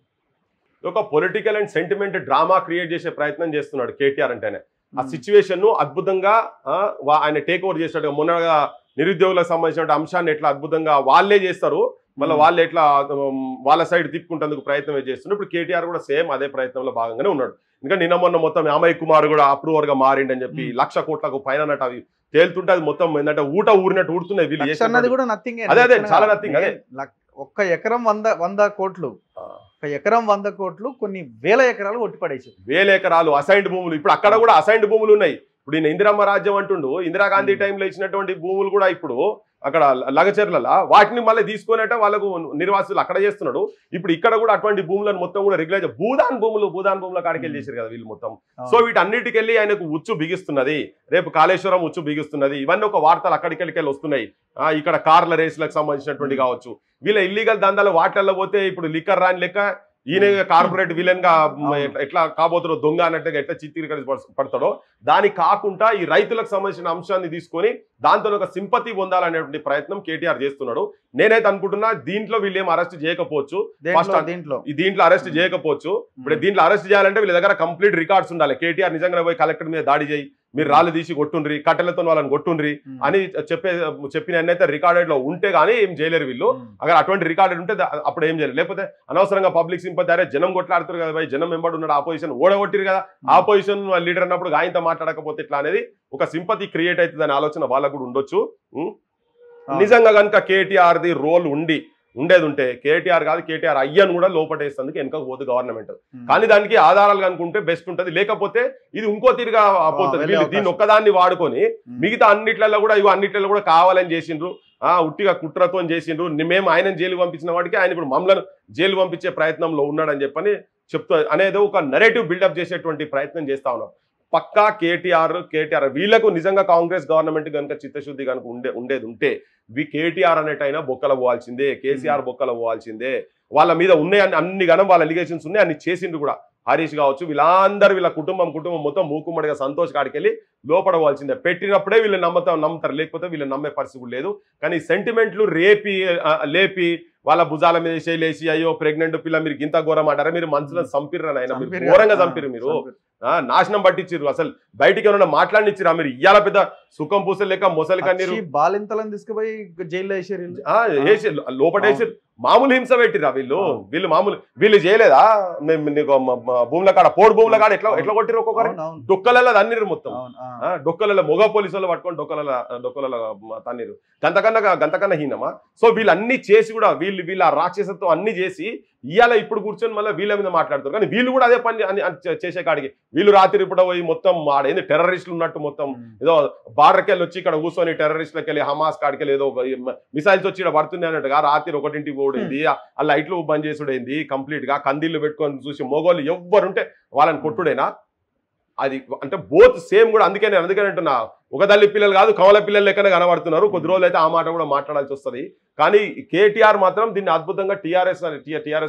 ఒక political and sentiment drama create చేసే ప్రయత్నం చేస్తున్నాడు కేటీఆర్ అంటేనే. ఆ సిచ్యువేషన్ ను అద్భుతంగా ఆయన టేక్ ఓవర్ చేస్తాడు. మొన్నగా నిరుద్యోగులకు సంబంధించిన అంశాన్ని ఎట్లా అద్భుతంగా వాళ్ళే చేస్తారు, మళ్ళీ వాళ్ళు ఎట్లా వాళ్ళ సైడ్ తిప్పుకుంటేందుకు ప్రయత్నం చేస్తున్నారు. ఇప్పుడు కేటీఆర్ కూడా సేమ్ అదే ప్రయత్నంలో భాగంగానే ఉన్నాడు. ఎందుకంటే నిన్న మొన్న మొత్తం అమయ్ కుమార్ కూడా అప్రూవర్ గా మారిండని చెప్పి 1,00,000 కోట్లకు పైన అవి తేలుతుంటే అది మొత్తం ఏంటంటే ఊరినట్టు ఊడుతున్నాయి వీళ్ళు అన్నది కూడా నథింగ్. అదే చాలా నథింగ్. అదే ఒక్క ఎకరం 100 కోట్లు, ఒక ఎకరం 100 కోట్లు కొన్ని వేల ఎకరాలు కొట్టిపడేసి, వేల ఎకరాలు అసైన్డ్ భూములు. ఇప్పుడు అక్కడ కూడా అసైన్డ్ భూములు ఉన్నాయి. ఇప్పుడు ఈయన ఇందిరమ్మ రాజ్యం అంటుండు, ఇందిరాగాంధీ టైంలో ఇచ్చినటువంటి భూములు కూడా ఇప్పుడు అక్కడ లగచర్ల వాటిని మళ్ళీ తీసుకునేట వాళ్ళకు నిర్వాసులు అక్కడ చేస్తున్నాడు. ఇప్పుడు ఇక్కడ కూడా అటువంటి భూములను మొత్తం కూడా రెగ్యులైజ్ భూదాన్ భూముల కాడికెళ్ళి చేశారు కదా వీళ్ళు మొత్తం. సో వీటన్నిటికెళ్ళి ఆయనకు ఉచ్చు బిగిస్తున్నది, రేపు కాళేశ్వరం ఉచ్చు బిగిస్తున్నది, ఇవన్నీ ఒక వార్తలు అక్కడికెళ్ళి వస్తున్నాయి. ఇక్కడ కార్ల రేసులకు సంబంధించినటువంటి కావచ్చు, వీళ్ళ ఇల్లీగల్ దందాలు వాటిల్లో పోతే ఇప్పుడు లిక్కర్ రాని లెక్క ఈయన కార్పొరేట్ విలన్ గా ఎట్లా కాబోతాడో, దొంగ అన్నట్టుగా ఎట్లా చిత్రీకరించబడతాడో, దానికి కాకుండా ఈ రైతులకు సంబంధించిన అంశాన్ని తీసుకొని దాంతో ఒక సింపతి పొందాలనేటువంటి ప్రయత్నం కేటీఆర్ చేస్తున్నాడు. నేనైతే అనుకుంటున్నా దీంట్లో వీళ్ళు ఏం అరెస్ట్ చేయకపోవచ్చు, దీంట్లో అరెస్ట్ చేయకపోవచ్చు. ఇప్పుడు దీంట్లో అరెస్ట్ చేయాలంటే వీళ్ళ దగ్గర కంప్లీట్ రికార్డ్స్ ఉండాలి. కేటీఆర్ నిజంగా పోయి కలెక్టర్ మీద దాడి చేయి, మీరు రాళ్ళు తీసి కొట్టుండ్రి, కట్టెలతో వాళ్ళని కొట్టుండ్రి అని చెప్పిన అయితే రికార్డెడ్ లో ఉంటే గానీ ఏం చేయలేరు వీళ్ళు. అక్కడ అటువంటి రికార్డెడ్ ఉంటే అప్పుడు ఏం చేయలేరు. లేకపోతే అనవసరంగా పబ్లిక్ సింపతి, అరే జనం కొట్లాడుతారు కదా భయ్, జనం వెంబడి ఉన్నాడు, ఆపోజిషన్ ఓడగొట్టిరు కదా, ఆపోజిషన్ లీడర్ అన్నప్పుడు ఆయనతో మాట్లాడకపోతే ఇట్లా అనేది ఒక సింపతి క్రియేట్ అవుతుంది అనే ఆలోచన వాళ్ళకు కూడా ఉండొచ్చు. నిజంగా కనుక కేటీఆర్ ది రోల్ ఉండేది ఉంటే కేటీఆర్ కాదు, కేటీఆర్ అయ్యను కూడా లోపటేసేందుకు వెనకకు పోదు గవర్నమెంట్. కానీ దానికి ఆధారాలు కనుకుంటే బెస్ట్ ఉంటది. లేకపోతే ఇది ఇంకో తీరుగా పోతుంది. వీళ్ళు దీన్ని ఒక్కదాన్ని వాడుకొని మిగతా అన్నిట్లలో కూడా కావాలని చేసిండ్రు, ఉట్టిగా కుట్రతో చేసిండ్రు. మేము ఆయన జైలు పంపించిన వాడికి ఆయన ఇప్పుడు మమ్మల్ని జైలు పంపించే ప్రయత్నంలో ఉన్నాడని చెప్పని చెప్తా అనేది ఒక నెరేటివ్ బిల్డప్ చేసేటువంటి ప్రయత్నం చేస్తా ఉన్నాం. పక్కా కేటీఆర్ వీళ్ళకు నిజంగా కాంగ్రెస్ గవర్నమెంట్ కనుక చిత్తశుద్ధి కనుక ఉండేది ఉంటే కేటీఆర్ అనేటైనా బొక్కల పోవాల్సిందే, కేసీఆర్ బొక్కల పోవాల్సిందే. వాళ్ళ మీద ఉన్నాయి అన్ని గణం వాళ్ళ అలిగేషన్స్ ఉన్నాయి, అన్ని చేసిండ్రు కూడా. హరీష్ కావచ్చు, వీళ్ళ కుటుంబం మొత్తం మూకుమ్మడిగా సంతోష్ కాడికెళ్ళి లోపడవలసిందే. పెట్టినప్పుడే వీళ్ళు నమ్ముతారు, లేకపోతే వీళ్ళు నమ్మే పరిస్థితి లేదు. కానీ సెంటిమెంట్లు లేపి వాళ్ళ భుజాల మీద చేలేసి అయ్యో ప్రెగ్నెంట్ పిల్ల మీరు గింత ఘోరం అంటారా, మీరు మనసులను చంపిర్రు ఆయన, ఘోరంగా చంపిరు, మీరు నాశనం పట్టించారు. అసలు బయటికి ఏమన్నా మాట్లాడినిచ్చిరా మీరు? ఇయ్యాల పెద్ద సుఖం పూసలు లేక మొసలి కన్నీరు బాలింతలను తీసుకుపోయి జైల్లో వేసారు, లోపటేసారు. మామూలు హింస పెట్టిరా వీళ్ళు వీళ్ళు చేయలేదా? భూముల కాడ పోడు భూముల కాడ ఎట్లా కొట్టిరు ఒక్కొక్కరు? డొక్కలలో తన్నీరు మొత్తం, డొక్కలలో మొగ పోలీసులు పట్టుకొని డొక్కలలో తన్నీరు. గంతకన్నా హీనమా? సో వీళ్ళన్నీ చేసి కూడా వీళ్ళ రాక్షసత్వం అన్ని చేసి ఇవాళ ఇప్పుడు కూర్చొని మళ్ళీ వీళ్ళ మీద మాట్లాడుతారు. కానీ వీళ్ళు కూడా అదే పని చేసే కాడికి వీళ్ళు రాత్రి ఇప్పుడు పోయి మొత్తం ఆడేంది టెర్రరిస్టులు ఉన్నట్టు మొత్తం ఏదో బార్డర్కి వెళ్ళి వచ్చి ఇక్కడ కూర్చొని టెర్రరిస్టులకి వెళ్ళి హమాస్ కాడికి వెళ్ళి ఏదో మిసైల్స్ వచ్చి ఇక్కడ పడుతుంది అన్నట్టుగా రాత్రి 1ంటికి పోయింది, ఆ లైట్లు బంద్ చేసుడైంది, కంప్లీట్ గా కందిళ్ళు పెట్టుకొని చూసి మొగోళ్ళు ఎవ్వరుంటే వాళ్ళని కొట్టుడైనా అది అంటే బోత్ సేమ్ కూడా. అందుకని అంటున్నా, ఒక తల్లి పిల్లలు కాదు కమల పిల్లలు లెక్కనే కనబడుతున్నారు. కొద్ది రోజులు అయితే ఆ మాట కూడా మాట్లాడాల్సి వస్తుంది. కానీ కేటీఆర్ మాత్రం దీన్ని అద్భుతంగా టీఆర్ఎస్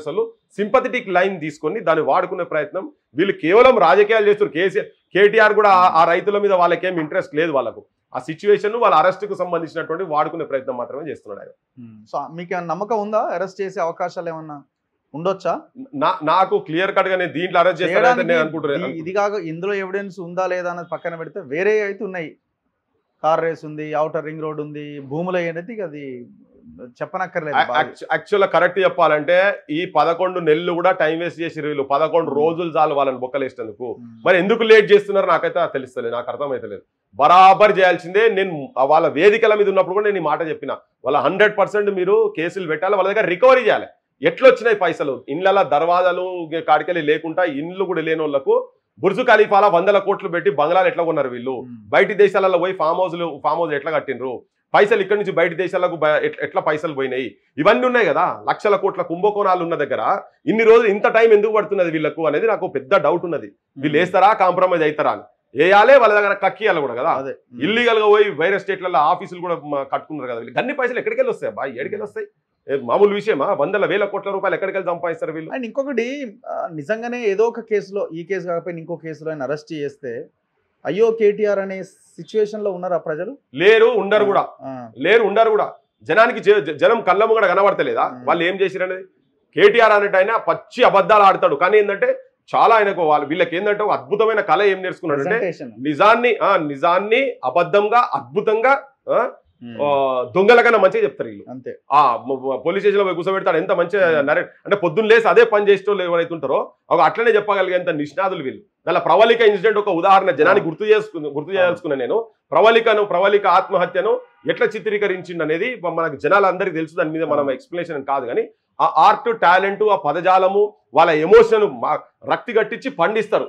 వాళ్ళు సింపథెటిక్ లైన్ తీసుకొని దాన్ని వాడుకునే ప్రయత్నం. వీళ్ళు కేవలం రాజకీయాలు చేస్తారు. కేటీఆర్ కూడా ఆ రైతుల మీద వాళ్ళకేం ఇంట్రెస్ట్ లేదు. వాళ్ళకు ఆ సిచ్యువేషన్ వాళ్ళ అరెస్ట్ కు సంబంధించినటువంటి వాడుకునే ప్రయత్నం మాత్రమే చేస్తున్నాడు ఆయన. సో మీకు ఏమైనా నమ్మకం ఉందా అరెస్ట్ చేసే అవకాశాలు ఏమన్నా ఉండొచ్చా? నాకు క్లియర్ కట్ గా నేను దీంట్లో అరెస్ట్ చేస్తానని నేను అనుకుంటున్నాను. ఇది కాక ఇందులో ఎవిడెన్స్ ఉందా లేదా అన్నది పక్కన పెడితే వేరే అయితే ఉన్నాయి. కార్ రేస్ ఉంది, ఔటర్ రింగ్ రోడ్ ఉంది, భూములు అనేది అది చెప్పనక్కర్లేదు. యాక్చువల్గా కరెక్ట్ చెప్పాలంటే ఈ 11 నెలలు కూడా టైం వేస్ట్ చేసి 11 రోజులు చాలు వాళ్ళని బొక్కలేసేందుకు. మరి ఎందుకు లేట్ చేస్తున్నారు నాకైతే తెలుస్తలేదు, నాకు అర్థమైతలేదు. బరాబర్ చేయాల్సిందే. నేను వాళ్ళ వేదికల మీద ఉన్నప్పుడు కూడా నేను ఈ మాట చెప్పిన, వాళ్ళ 100% మీరు కేసులు పెట్టాలి, వాళ్ళ దగ్గర రికవరీ చేయాలి. ఎట్లొచ్చినాయి పైసలు? ఇండ్ల దర్వాజాలు కాడికెళ్ళి లేకుండా ఇండ్లు కూడా లేని వాళ్ళకు బుర్జు ఖలీఫాల 100 కోట్లు పెట్టి బంగ్లాలు ఎట్లా కొన్నారు వీళ్ళు? బయటి దేశాలలో పోయి ఫామ్ హౌస్ ఎట్లా కట్టినరు? పైసలు ఇక్కడి నుంచి బయట దేశాలకు ఎట్లా పైసలు పోయినాయి? ఇవన్నీ ఉన్నాయి కదా. లక్షల కోట్ల కుంభకోణాలు ఉన్న దగ్గర ఇన్ని రోజులు ఇంత టైం ఎందుకు పడుతున్నది వీళ్ళకు అనేది నాకు పెద్ద డౌట్ ఉన్నది. వీళ్ళు వేస్తారా, కాంప్రమైజ్ అవుతారా అని. వేయాలే, వాళ్ళ దగ్గర కక్కియాలి కూడా కదా. ఇల్లీగల్ గా పోయి వేరే స్టేట్లలో ఆఫీసులు కూడా కట్టుకున్నారు కదా. వీళ్ళు అన్ని పైసలు ఎక్కడికి వెళ్ళి వస్తాయి బా? ఎక్కడికి వస్తాయి? మామూలు విషయమా? 100,000 కోట్ల రూపాయలు ఎక్కడికి వెళ్ళి సంపాదిస్తారు వీళ్ళు. అండ్ ఇంకొకటి, నిజంగానే ఏదో ఒక కేసులో, ఈ కేసు కాకపోయినా ఇంకో కేసులో ఆయన అరెస్ట్ చేస్తే అయ్యో కేటీఆర్ అనే సిచ్యువేషన్ లో ఉన్నారా ప్రజలు? లేరు, ఉండరు కూడా. జనానికి జనం కళ్ళము కూడా కనబడతలేదా వాళ్ళు ఏం చేసిరనేది? కేటీఆర్ అనేట ఆయన పచ్చి అబద్ధాలు ఆడతాడు. కానీ ఏంటంటే చాలా ఆయనకు వీళ్ళకి ఏంటంటే ఒక అద్భుతమైన కళ ఏం నేర్చుకున్నాడు అంటే నిజాన్ని అబద్ధంగా అద్భుతంగా దొంగల కన్నా మంచిగా చెప్తారు వీళ్ళు. అంతే. పోలీస్ స్టేషన్ లో పోయి కూర్చోబెడతాడు. ఎంత మంచిగా అంటే పొద్దున్న లేసి అదే పని చేసేటోళ్ళు ఎవరైతే ఉంటారో అట్లనే చెప్పగలిగేంత నిష్ణాదులు వీళ్ళు. దాని ప్రవళిక ఇన్సిడెంట్ ఒక ఉదాహరణ జనానికి గుర్తు చేయాల్సుకున్నా నేను. ప్రవళిక ఆత్మహత్యను ఎట్లా చిత్రీకరించింది అనేది మనకు జనాలందరికీ తెలుసు. దాని మీద మనం ఎక్స్ప్లెనేషన్ కాదు, కానీ ఆ ఆర్ట్, టాలెంట్, ఆ పదజాలము, వాళ్ళ ఎమోషన్ రక్తి కట్టించి పండిస్తారు.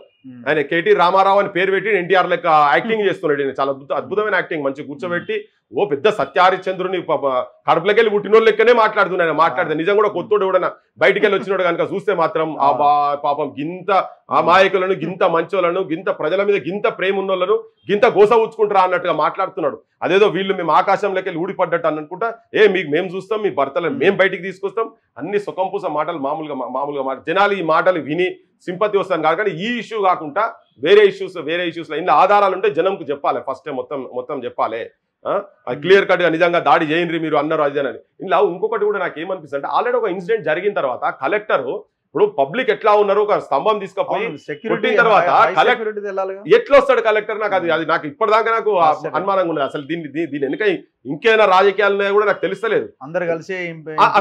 ఆయన కేటీ రామారావు అని పేరు పెట్టి ఎన్టీఆర్ లెక్క యాక్టింగ్ చేస్తున్నాడు. చాలా అద్భుతమైన యాక్టింగ్, మంచి కూర్చోబెట్టి ఓ పెద్ద సత్యహరిశ్చంద్రుని కడుపులోకి వెళ్ళి పుట్టినోళ్ళు లెక్కనే మాట్లాడుతున్నాడు. మాట్లాడితే నిజం కూడా కొత్తోడు కూడా బయటికి వెళ్ళి వచ్చినోడు కనుక చూస్తే మాత్రం ఆ పాపం గింత అమాయకులను, గింత మంచోళ్ళను, గింత ప్రజల మీద గింత ప్రేమ ఉన్నోళ్ళను గింత గోస ఉచ్చుకుంటారా అన్నట్టుగా మాట్లాడుతున్నాడు. అదేదో వీళ్ళు మేము ఆకాశంలోకి వెళ్ళి ఊడిపడ్డట్టు అని అనుకుంటా, మీకు మేము చూస్తాం, మీ భర్తలను మేము బయటికి తీసుకొస్తాం, అన్ని సుఖంపూస మాటలు మామూలుగా జనాలు ఈ మాటలు విని సింపతి వస్తాను కాదు. కానీ ఈ ఇష్యూ కాకుండా వేరే ఇష్యూస్లో ఇందులో ఆధారాలు ఉంటే జనంకు చెప్పాలి, ఫస్ట్ మొత్తం చెప్పాలి. క్లియర్ కట్ గా నిజంగా దాడి చేయండి మీరు అన్నారు అది అని. ఇలా ఇంకొకటి కూడా నాకు ఏమనిపిస్తుంది అంటే, ఆల్రెడీ ఒక ఇన్సిడెంట్ జరిగిన తర్వాత కలెక్టర్, ఇప్పుడు పబ్లిక్ ఎట్లా ఉన్నారు, ఒక స్తంభం తీసుకుపోయి పుట్టిన తర్వాత ఎట్లా వస్తాడు కలెక్టర్? నాకు అది నాకు ఇప్పటిదాకా నాకు అనుమానంగా ఉన్నది. అసలు దీని వెనుక ఇంకేమైనా రాజకీయాలు కూడా నాకు తెలుస్తలేదు. అందరు కలిసి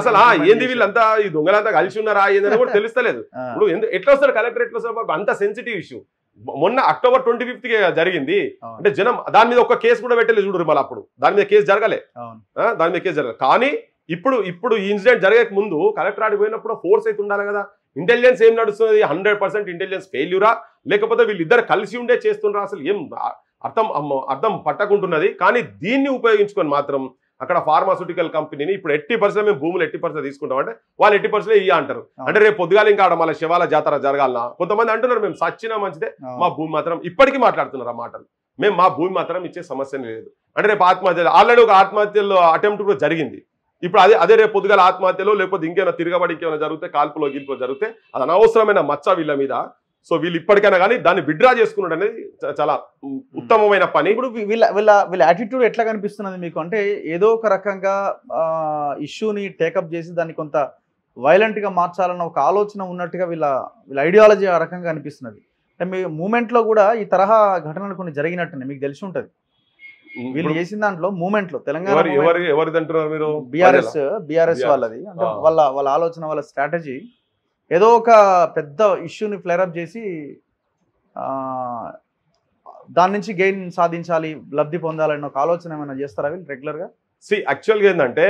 అసలు ఏంది వీళ్ళంతా ఈ దొంగలంతా కలిసి ఉన్నారా ఏందని కూడా తెలుస్తలేదు. ఇప్పుడు ఎట్లా వస్తాడు కలెక్టర్, ఎట్లా వస్తాడు? అంత సెన్సిటివ్ ఇష్యూ. మొన్న October 25th జరిగింది అంటే జనం దాని మీద ఒక కేసు కూడా పెట్టలేదు చూడరు. మళ్ళీ అప్పుడు దాని మీద కేసు జరగలే. కానీ ఇప్పుడు ఈ ఇన్సిడెంట్ జరగక ముందు కలెక్టర్ ఆడికి పోయినప్పుడు ఫోర్స్ అయితే ఉండాలి కదా. ఇంటెలిజెన్స్ ఏం నడుస్తుంది? 100% ఇంటెలిజెన్స్ ఫెయిల్యూరా, లేకపోతే వీళ్ళిద్దరు కలిసి ఉండే చేస్తున్నారు? అసలు ఏం అర్థం పట్టకుంటున్నది. కానీ దీన్ని ఉపయోగించుకొని మాత్రం అక్కడ ఫార్మాస్యూటికల్ కంపెనీని ఇప్పుడు 80% మేము భూములు 80% తీసుకుంటాం అంటే వాళ్ళు 80% ఇయ్య అంటారు. అంటే రేపు పొద్దుగాల ఇంకా మళ్ళీ శివాల జాతర జరగాలనా? కొంతమంది అంటున్నారు మేము సచ్చినా మంచిదే, మా భూమి మాత్రం ఇప్పటికీ మాట్లాడుతున్నారు ఆ మాటలు, మేము మా భూమి మాత్రం ఇచ్చే సమస్య లేదు. అంటే రేపు ఆత్మహత్య ఆల్రెడీ ఒక ఆత్మహత్యలో అటెంప్ట్ కూడా జరిగింది. ఇప్పుడు అదే రేపు పొద్దుగాల ఆత్మహత్యలో లేకపోతే ఇంకేమైనా తిరగబడి ఇంకేమైనా జరిగితే, కాల్పులో గిల్పులో జరిగితే అది అనవసరమైన మచ్చ వీళ్ళ మీద. సో వీళ్ళు ఇప్పటికైనా కానీ దాన్ని విత్డ్రా చేసుకున్నాడు అనేది చాలా ఉత్తమమైన పని. ఇప్పుడు వీళ్ళ యాటిట్యూడ్ ఎట్లా కనిపిస్తున్నది మీకు? అంటే ఏదో ఒక రకంగా ఇష్యూని టేకప్ చేసి దాన్ని కొంత వైలెంట్ గా మార్చాలన్న ఒక ఆలోచన ఉన్నట్టుగా వీళ్ళ ఐడియాలజీ ఆ రకంగా కనిపిస్తున్నది. అంటే మీ మూమెంట్ లో కూడా ఈ తరహా ఘటనలు కొన్ని జరిగినట్టున్నాయి, మీకు తెలిసి ఉంటది. వీళ్ళు చేసిన దాంట్లో మూమెంట్ లో తెలంగాణ ఎవరిదంటున్నారు మీరు? బీఆర్ఎస్ వాళ్ళది. అంటే వాళ్ళ ఆలోచన, వాళ్ళ స్ట్రాటజీ ఏదో ఒక పెద్ద ఇష్యూని ఫ్లేరప్ చేసి దాని నుంచి గెయిన్ సాధించాలి, లబ్ధి పొందాలని ఒక ఆలోచన ఏమైనా చేస్తారా వీళ్ళు రెగ్యులర్గా? యాక్చువల్గా ఏంటంటే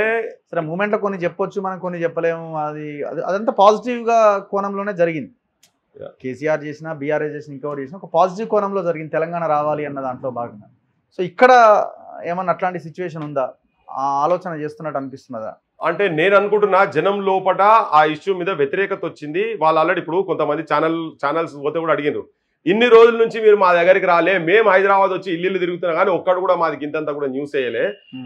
సరే మూమెంట్లో కొన్ని చెప్పొచ్చు, మనం కొన్ని చెప్పలేము. అదంతా పాజిటివ్గా కోణంలోనే జరిగింది. కేసీఆర్ చేసినా, బీఆర్ఎస్ చేసిన, ఇంకెవరు చేసినా ఒక పాజిటివ్ కోణంలో జరిగింది, తెలంగాణ రావాలి అన్న దాంట్లో భాగంగా. సో ఇక్కడ ఏమన్నా అట్లాంటి సిచ్యువేషన్ ఉందా? ఆ ఆలోచన చేస్తున్నట్టు అనిపిస్తున్నదా? అంటే నేను అనుకుంటున్నా జనం లోపల ఆ ఇష్యూ మీద వ్యతిరేకత వచ్చింది. వాళ్ళు ఆల్రెడీ ఇప్పుడు కొంతమంది ఛానల్స్ పోతే కూడా అడిగారు, ఇన్ని రోజుల నుంచి మీరు మా దగ్గరికి రాలే, మేము హైదరాబాద్ వచ్చి ఇల్లు తిరుగుతున్నా కానీ ఒక్కడు కూడా మాది ఇంతంతా కూడా న్యూస్ వేయలే.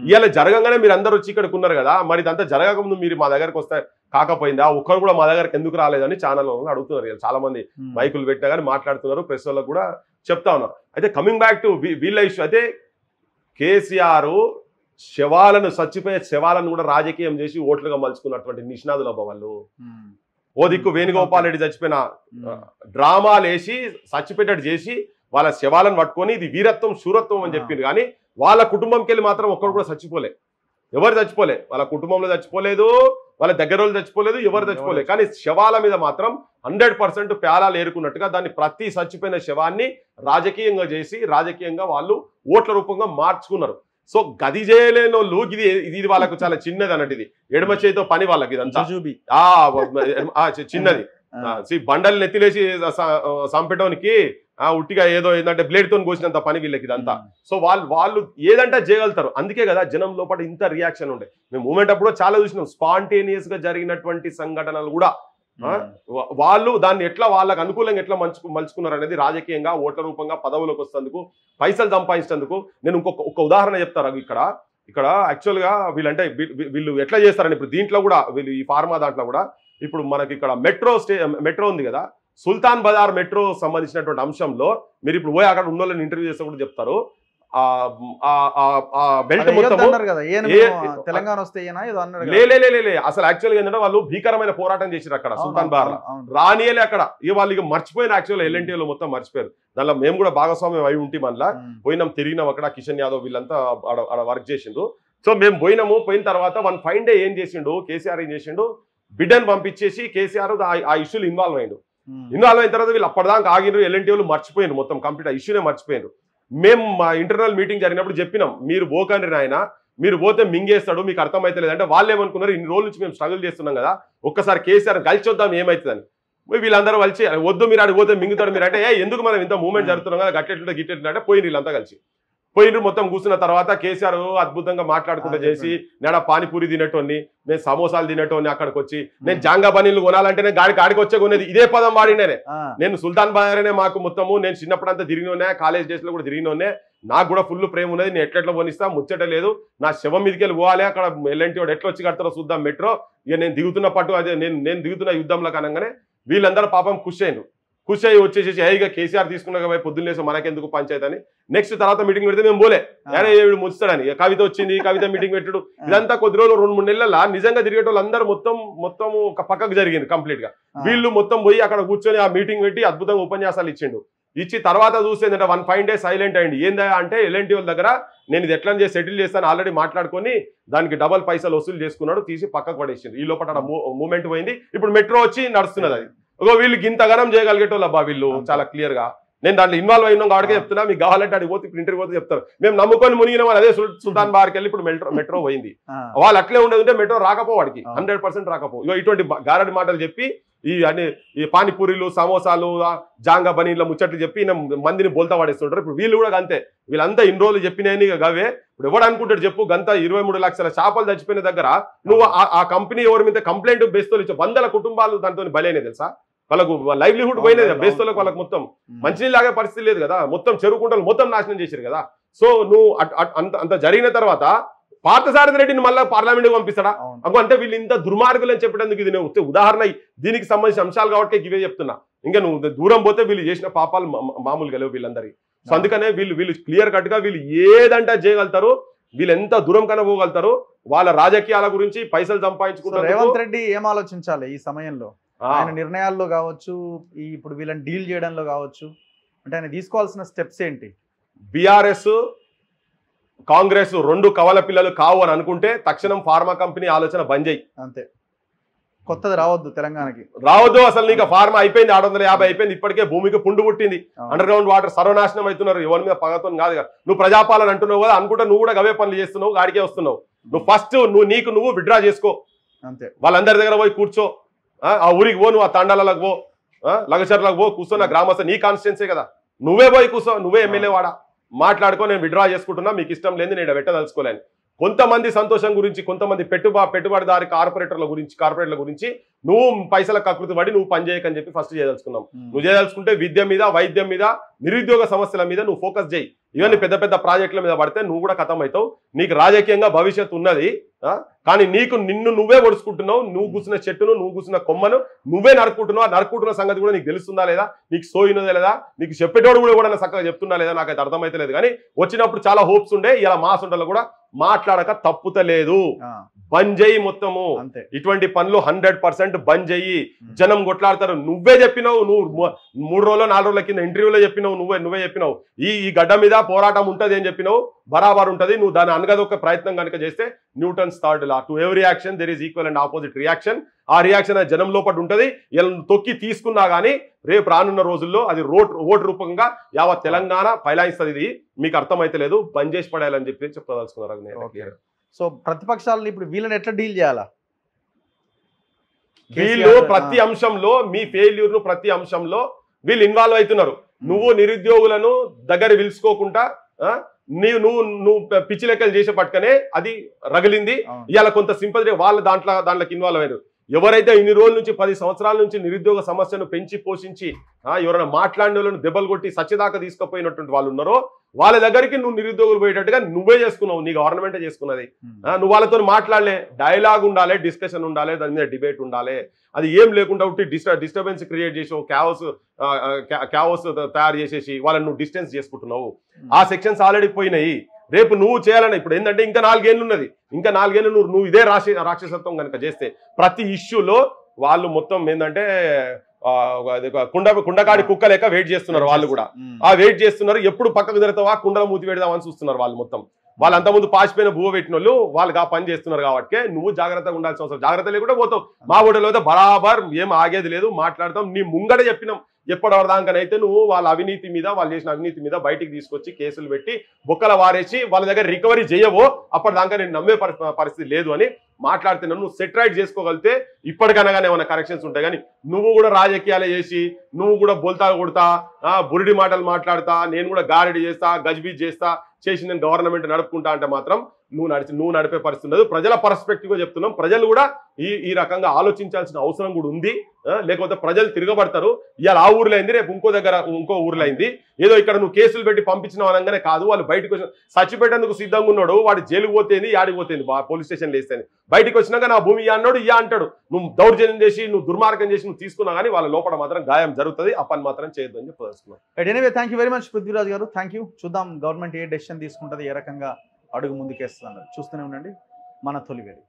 ఇవాళ జరగగానే మీరు అందరు వచ్చి ఇక్కడికి ఉన్నారు కదా, మరి ఇదంతా జరగకముందు మీరు మా దగ్గరకు వస్తే కాకపోయిందా, ఒక్కరు కూడా మా దగ్గరకు ఎందుకు రాలేదని ఛానల్ అడుగుతున్నారు. చాలా మంది మైకులు పెట్టినా కానీ మాట్లాడుతున్నారు, ప్రెస్ వాళ్ళకు కూడా చెప్తా ఉన్నారు. అయితే కమింగ్ బ్యాక్ టు వీళ్ళ ఇష్యూ, అయితే కేసీఆర్ చచ్చిపోయే శవాలను కూడా రాజకీయం చేసి ఓట్లుగా మలుచుకున్నటువంటి నిష్ణాదులు అబ్బా వాళ్ళు. ఓ దిక్కు వేణుగోపాల్ రెడ్డి చచ్చిపోయిన డ్రామాలు వేసి చచ్చిపెట్టేట్టు చేసి వాళ్ళ శవాలను పట్టుకొని ఇది వీరత్వం, శూరత్వం అని చెప్పింది. కానీ వాళ్ళ కుటుంబంకి వెళ్ళి మాత్రం ఒక్కడు కూడా చచ్చిపోలే, ఎవరు చచ్చిపోలే. వాళ్ళ కుటుంబంలో చచ్చిపోలేదు, వాళ్ళ దగ్గర వాళ్ళు చచ్చిపోలేదు, ఎవరు చచ్చిపోలేదు. కానీ శవాల మీద మాత్రం 100% పేలాలు ఏరుకున్నట్టుగా దాన్ని ప్రతి చచ్చిపోయిన శవాన్ని రాజకీయంగా చేసి రాజకీయంగా వాళ్ళు ఓట్ల రూపంగా మార్చుకున్నారు. సో గది చేయలేని వాళ్ళు ఇది వాళ్ళకు చాలా చిన్నది అన్నట్టు, ఇది ఎడమ చేతితో పని వాళ్ళకి, ఇదంతా చిన్నది. బండలు నెత్తిలేసి సంపేటానికి ఉట్టిగా ఏదో ఏంటంటే బ్లేడ్ తో కోసినంత పని వీళ్ళకి ఇదంతా. సో వాళ్ళు ఏదంటే చేయగలుగుతారు. అందుకే కదా జనం లోపల ఇంత రియాక్షన్ ఉండే. మేము మూమెంట్ అప్పుడు చాలా చూసినాం, స్పాంటేనియస్ గా జరిగినటువంటి సంఘటనలు కూడా వాళ్ళు దాన్ని ఎట్లా వాళ్ళకు అనుకూలంగా ఎట్లా మలుచుకున్నారు అనేది రాజకీయంగా ఓట్ల రూపంగా పదవులకు వస్తేందుకు, పైసలు సంపాదించేందుకు. నేను ఒక ఉదాహరణ చెప్తారు. ఇక్కడ యాక్చువల్గా వీళ్ళు ఎట్లా చేస్తారని ఇప్పుడు దీంట్లో కూడా వీళ్ళు ఈ ఫార్మా దాంట్లో కూడా ఇప్పుడు మనకి ఇక్కడ మెట్రో ఉంది కదా, సుల్తాన్ బజార్ మెట్రో సంబంధించినటువంటి అంశంలో మీరు ఇప్పుడు పోయి అక్కడ ఉన్న వాళ్ళని ఇంటర్వ్యూ చేస్తే కూడా చెప్తారు. బెల్ట్ మొత్తం తెలంగాణ వస్తే అసలు యాక్చువల్గా ఏంటంటే వాళ్ళు భీకరమైన పోరాటం చేశారు అక్కడ సుల్తాన్ బజార్ రానియలే. అక్కడ వాళ్ళు ఇక మర్చిపోయిన యాక్చువల్ ఎల్ఎన్టీలో మొత్తం మర్చిపోయారు. దానిలో మేము కూడా భాగస్వామ్యం అయి ఉంటే మళ్ళీ పోయినాం, తిరిగినాం. అక్కడ కిషన్ యాదవ్ వీళ్ళంతా ఆడ వర్క్ చేసిండ్రు. సో మేము పోయిన తర్వాత వన్ ఫైన్ డే ఏం చేసిండు కేసీఆర్, ఏం చేసిండు, బిడ్డను పంపించేసి కేసీఆర్ ఆ ఇష్యూలు ఇన్వాల్వ్ అయ్యిండు. ఇన్వాల్వ్ అయిన తర్వాత వీళ్ళు అప్పటిదాకా ఆగినారు, ఎల్ఎన్టీ వాళ్ళు మర్చిపోయినారు, మొత్తం కంప్లీట్ ఇష్యూనే మర్చిపోయినారు. మేము మా ఇంటర్నల్ మీటింగ్ జరిగినప్పుడు చెప్పినాం, మీరు పోకండి నాయన, మీరు పోతే మింగేస్తాడు, మీకు అర్థమైతే లేదంటే వాళ్ళు ఏమనుకున్నారు, ఇన్ని రోజుల నుంచి మేము స్ట్రగుల్ చేస్తున్నాం కదా, ఒక్కసారి కేసీఆర్ కలిసి వద్దాం ఏమవుతుందని. వీళ్ళందరూ కలిసి వద్దు మీరు ఆడికి పోతే మింగుతాడు మీరు అంటే, ఎందుకు మనం ఇంత మూవ్మెంట్ జరుగుతున్నాం కదా, గట్టెట్లుంటే గిట్టెట్లు అంటే పోయిన వీళ్ళంతా కలిసి పోయినరు. మొత్తం కూర్చున్న తర్వాత కేసీఆర్ అద్భుతంగా మాట్లాడుకుంటూ చేసి, నేను పానీపూరి తినేటోని, నేను సమోసాలు తినేటోని, అక్కడికి వచ్చి నేను జాంగా బనీలు కొనాలంటే నేను గాడికి వచ్చే కొనేది ఇదే పదం వాడినే. నేను సుల్తాన్ బాజారేనే మాకు మొత్తము, నేను చిన్నప్పుడంతా తిరిగినోనే, కాలేజ్ డేస్ లో కూడా తిరిగినోనే, నాకు కూడా ఫుల్ ప్రేమ ఉన్నది, నేను ఎట్లెట్లా పోనిస్తా ముచ్చట లేదు, నా శవం మీదకి వెళ్ళి పోవాలి, అక్కడ ఎల్ఎన్టీ వాడు ఎట్లా వచ్చి కడతారో చూద్దాం మెట్రో, ఇక నేను దిగుతున్న పట్టు అదే నేను దిగుతున్న యుద్ధంలో కనగానే వీళ్ళందరూ పాపం ఖుషి అయినారు. ఖుషి అయ్యి వచ్చేసి ఇక కేసీఆర్ తీసుకున్నాక పొద్దున్న లేసి మనకెందుకు పంచాయతీ అని నెక్స్ట్ తర్వాత మీటింగ్ పెడితే మేము పోలే, అరే ముస్తాడని, కవిత వచ్చింది, కవిత మీటింగ్ పెట్టాడు, ఇదంతా కొద్ది రోజులు 2-3 నెలల నిజంగా తిరిగేట వాళ్ళందరూ మొత్తం ఒక పక్కకు జరిగింది కంప్లీట్ గా. వీళ్ళు మొత్తం పోయి అక్కడ కూర్చొని ఆ మీటింగ్ పెట్టి అద్భుతంగా ఉపన్యాసాలు ఇచ్చిండు. ఇచ్చి తర్వాత చూస్తే ఏంటంటే 1 days సైలెంట్ అయ్యింది. ఏందా అంటే ఎల్ఎన్టీ వాళ్ళ దగ్గర నేను ఇది ఎట్లా చేసి సెటిల్ చేస్తాను ఆల్రెడీ మాట్లాడుకొని దానికి డబల్ పైసలు వసూలు చేసుకున్నాడు, తీసి పక్కకు పడేసింది. ఈ లోపల మూమెంట్ పోయింది, ఇప్పుడు మెట్రో వచ్చి నడుస్తున్నది. అది వీళ్ళకి ఇంతగానం చేయగలిగేటోళ్ళు అబ్బా వీళ్ళు చాలా క్లియర్ గా. నేను దాంట్లో ఇన్వాల్వ్ అయినా కాబట్టి చెప్తున్నా, మీకు కావాలంటే అడిగి పోతే ఇప్పుడు ఇంటర్వ్యూ పోతే చెప్తారు, మేము నమ్ముకొని మునిగిన వాళ్ళు అదే సుల్తాన్ బార్కి వెళ్ళి ఇప్పుడు మెట్రో పోయింది. వాళ్ళు అట్లే ఉండేది, మెట్రో రాకపోవాడికి 100% రాకపో. ఇటువంటి గారడి మాటలు చెప్పి ఈ పానీపూరీలు, సమోసాలు, జాంగా బనీల ముచ్చట్లు చెప్పి మందిని బోల్తా పడేస్తుంటారు. ఇప్పుడు వీళ్ళు కూడా అంతే, వీళ్ళంతా ఇన్ని రోజులు చెప్పినాయని గవే. ఇప్పుడు ఎవడు అనుకుంటాడు చెప్పు, గంత 23 లక్షల చేపలు చచ్చిపోయిన దగ్గర నువ్వు ఆ కంపెనీ ఎవరి మీద కంప్లైంట్ బేస్తోలు ఇచ్చే 100 కుటుంబాలు దాంతో బలైనవి తెలుసా, వాళ్ళకు లైవ్లీహుడ్ పోయినది బేస్తోళ్ళకి, వాళ్ళకి మొత్తం మంచినీళ్ళు లాగే పరిస్థితి లేదు కదా, మొత్తం చెరువుకుంటలు మొత్తం నాశనం చేశారు కదా. సో నువ్వు అంత జరిగిన తర్వాత పార్థసారథి రెడ్డిని మళ్ళీ పార్లమెంట్కి పంపిస్తాడా? అంటే వీళ్ళు ఇంత దుర్మార్గులు అని చెప్పడానికి ఇది నేను ఉదాహరణ, దీనికి సంబంధించిన అంశాలు కాబట్టి ఇవే చెప్తున్నా. ఇంకా నువ్వు దూరం పోతే వీళ్ళు చేసిన పాపాలు మామూలుగా లేవు వీళ్ళందరికీ. సో అందుకనే వీళ్ళు క్లియర్ కట్ గా వీళ్ళు ఏదంటే చేయగలుగుతారు, వీళ్ళు ఎంత దూరం కన్నా పోగలుగుతారు, వాళ్ళ రాజకీయాల గురించి పైసలు సంపాదించుకుంటారు. రేవంత్ రెడ్డి ఏం ఆలోచించాలి ఈ సమయంలో, ఆయన నిర్ణయాల్లో కావచ్చు, ఇప్పుడు వీళ్ళని డీల్ చేయడంలో కావచ్చు, అంటే ఆయన తీసుకోవాల్సిన స్టెప్స్ ఏంటి? బీఆర్ఎస్ కాంగ్రెస్ 2 కవల పిల్లలు కావు అని అనుకుంటే తక్షణం ఫార్మా కంపెనీ ఆలోచన బంద్ చేయి, అంతే. కొత్తది రావద్దు, తెలంగాణకి రావద్దు అసలు. నీకు ఫార్మా అయిపోయింది, 650 అయిపోయింది, ఇప్పటికే భూమికి పుండు పుట్టింది, అండర్ గ్రౌండ్ వాటర్ సర్వనాశనం అవుతున్నారు. ఎవరి మీద పగతో కాదు, నువ్వు ప్రజాపాలన అంటున్నావు కదా, అనుకుంటే నువ్వు కూడా అవే పనులు చేస్తున్నావు, గాడికే వస్తున్నావు. నువ్వు ఫస్ట్ నువ్వు విత్డ్రా చేసుకో, అంతే. వాళ్ళందరి దగ్గర పోయి కూర్చో, ఆ ఊరికి పో, నువ్వు ఆ తండాలకు పో, లగచర్లకు పో, కూర్చో, నా గ్రామస్థ నీ కాన్స్టిట్యున్సీ కదా, నువ్వే పోయి కూర్చో, నువ్వే ఎమ్మెల్యే వాడా, మాట్లాడుకో, నేను విత్డ్రా చేసుకుంటున్నా, మీకు ఇష్టం లేదు నేను పెట్టదలుచుకోలేను. కొంతమంది సంతోషం గురించి, కొంతమంది పెట్టుబడిదారి కార్పొరేటర్ల గురించి నువ్వు పైసల కకృతి పడి నువ్వు పని చేయకని చెప్పి ఫస్ట్ చేయదలుచుకున్నావు. నువ్వు చేయదలుచుకుంటే విద్య మీద, వైద్యం మీద, నిరుద్యోగ సమస్యల మీద నువ్వు ఫోకస్ చేయి. ఇవన్నీ పెద్ద పెద్ద ప్రాజెక్టుల మీద పడితే నువ్వు కూడా ఖతం అవుతావు. నీకు రాజకీయంగా భవిష్యత్తు ఉన్నది, కానీ నిన్ను నువ్వే ఒడుచుకుంటున్నావు. నువ్వు కూర్చున్న చెట్టును, నువ్వు కూర్చున్న కొమ్మను నువ్వే నరుక్కుంటున్నావు. ఆ నరుక్కుంటున్న సంగతి కూడా నీకు తెలుస్తుందా లేదా, నీకు సోయినదా లేదా, నీకు చెప్పేటోడు కూడా చక్కగా చెప్తున్నా లేదా నాకైతే అర్థమైతే లేదు. కానీ వచ్చినప్పుడు చాలా హోప్స్ ఉండే, ఇలా మాసుండలో కూడా మాట్లాడక తప్పుతలేదు. బంద్ చేయి మొత్తము, ఇటువంటి పనులు 100% బంద్ చెయ్యి. జనం కొట్లాడతారు. నువ్వే చెప్పినావు, నువ్వు 3 రోజులు 4 రోజుల కింద ఇంటర్వ్యూలో చెప్పినావు, నువ్వే చెప్పినావు ఈ గడ్డ మీద పోరాటం ఉంటది అని చెప్పినావు, బరాబర్ ఉంటది. నువ్వు దాన్ని అనగదొక్క ప్రయత్నం కనుక చేస్తే Newton's third law, to every action there is equal and opposite reaction. ఆ రియాక్షన్ అది జనం లోపల ఉంటది. ఇలా తొక్కి తీసుకున్నా గానీ రేపు రానున్న రోజుల్లో అది ఓటు రూపంగా యావత్ తెలంగాణ పైలాయిస్తుంది. ఇది మీకు అర్థమైతే లేదు, బంద్ చేసి పడేయాలని చెప్పి చెప్పదలుచుకున్నారు. సో ప్రతిపక్షాలను ఇప్పుడు వీళ్ళని ఎట్లా డీల్ చేయాలా? వీళ్ళు ప్రతి అంశంలో మీ ఫెయిల్యూర్ ను ప్రతి అంశంలో వీళ్ళు ఇన్వాల్వ్ అవుతున్నారు. నువ్వు నిరుద్యోగులను దగ్గర పిలుచుకోకుండా నువ్వు పిచ్చి లెక్కలు చేసే పట్టుకనే అది రగిలింది. ఇవాళ కొంత సింపతి వాళ్ళ దాంట్లోకి ఇన్వాల్వ్ అయ్యారు. ఎవరైతే ఇన్ని రోజుల నుంచి 10 సంవత్సరాల నుంచి నిరుద్యోగ సమస్యను పెంచి పోషించి ఎవరైనా మాట్లాడిన వాళ్ళను దెబ్బలు కొట్టి సత్యదాకా తీసుకుపోయినటువంటి వాళ్ళు ఉన్నారో వాళ్ళ దగ్గరికి నువ్వు నిరుద్యోగులు పోయేటట్టుగా నువ్వే చేసుకున్నావు, నీ గవర్నమెంటే చేసుకున్నది. నువ్వు వాళ్ళతో మాట్లాడలే, డైలాగ్ ఉండాలి, డిస్కషన్ ఉండాలి, దాని మీద డిబేట్ ఉండాలి. అది ఏం లేకుండా ఉంటే డిస్టర్బెన్స్ క్రియేట్ చేసి క్యావోస్ తయారు చేసేసి వాళ్ళని నువ్వు డిస్టెన్స్ చేసుకుంటున్నావు. ఆ సెక్షన్స్ ఆల్రెడీ పోయినాయి. రేపు నువ్వు చేయాలని ఇప్పుడు ఏంటంటే ఇంకా 4 ఏళ్ళు ఉన్నది. ఇంకా 4 ఏళ్ళు నువ్వు ఇదే రాక్షసత్వం కనుక చేస్తే ప్రతి ఇష్యూలో వాళ్ళు మొత్తం ఏంటంటే కుండకాడి కుక్క లెక్క వెయిట్ చేస్తున్నారు. వాళ్ళు కూడా ఆ వెయిట్ చేస్తున్నారు. ఎప్పుడు పక్కకు జరుగుతావా కుండల మూతి పెడదామని చూస్తున్నారు వాళ్ళు మొత్తం. వాళ్ళు అంతకుముందు పాసిపోయిన భూవ పెట్టిన వాళ్ళు వాళ్ళకి ఆ పని చేస్తున్నారు కాబట్టి నువ్వు జాగ్రత్తగా ఉండాల్సిన అవసరం, జాగ్రత్త లేకుండా పోతావు. మా ఊళ్ళో అయితే బరాబర్ ఏం ఆగేది లేదు, మాట్లాడతాం. నీ ముంగడ చెప్పినాం ఎప్పటివరదాకనైతే నువ్వు వాళ్ళ అవినీతి మీద, వాళ్ళు చేసిన అవినీతి మీద బయటికి తీసుకొచ్చి కేసులు పెట్టి బొక్కల వారేసి వాళ్ళ దగ్గర రికవరీ చేయవో అప్పటిదాకా నేను నమ్మే పరిస్థితి లేదు అని మాట్లాడుతున్నాను. నువ్వు సెట్ రైట్ చేసుకోగలితే ఇప్పటికనగానే ఏమైనా కరెక్షన్స్ ఉంటాయి. కానీ నువ్వు కూడా రాజకీయాలు చేసి నువ్వు కూడా బోల్తా కొడతా, బురిడి మాటలు మాట్లాడతా, నేను కూడా గారెడి చేస్తా, గజ్బీజ్ చేసి నేను గవర్నమెంట్ నడుపుకుంటా అంటే మాత్రం నువ్వు నడిపే పరిస్థితి ఉండదు. ప్రజల పర్స్పెక్టివ్ గా చెప్తున్నాం. ప్రజలు కూడా ఈ రకంగా ఆలోచించాల్సిన అవసరం కూడా ఉంది. లేకపోతే ప్రజలు తిరగబడతారు. ఇవాళ ఆ ఊర్లో అయింది, రేపు ఇంకో ఊర్లో అయింది. ఏదో ఇక్కడ నువ్వు కేసులు పెట్టి పంపించిన అనగానే కాదు, వాళ్ళు బయటకు వచ్చిన చచ్చిపెట్టేందుకు సిద్ధంగా ఉన్నాడు. వాడు జైలుకు పోతేంది, యాడికి పోతేంది, పోలీస్ స్టేషన్ వేస్తేంది. బయటకు వచ్చినాక నా భూమి అన్నాడు, అంటాడు. నువ్వు దౌర్జన్యం చేసి, నువ్వు దుర్మార్గం చేసి నువ్వు తీసుకున్నా కానీ వాళ్ళ లోపల మాత్రం గాయం జరుగుతుంది. ఆ పని మాత్రం చేయొద్దు అని చెప్పదలుచుకున్నాను. Anyway thank you very much Prithviraj గారు. Thank you. చూద్దాం గవర్నమెంట్ ఏ డెసిషన్ తీసుకుంటుంది, ఏ రకంగా అడుగు ముందుకేస్తుంది అన్నది. చూస్తూనే ఉండండి మన తొలి వేడి.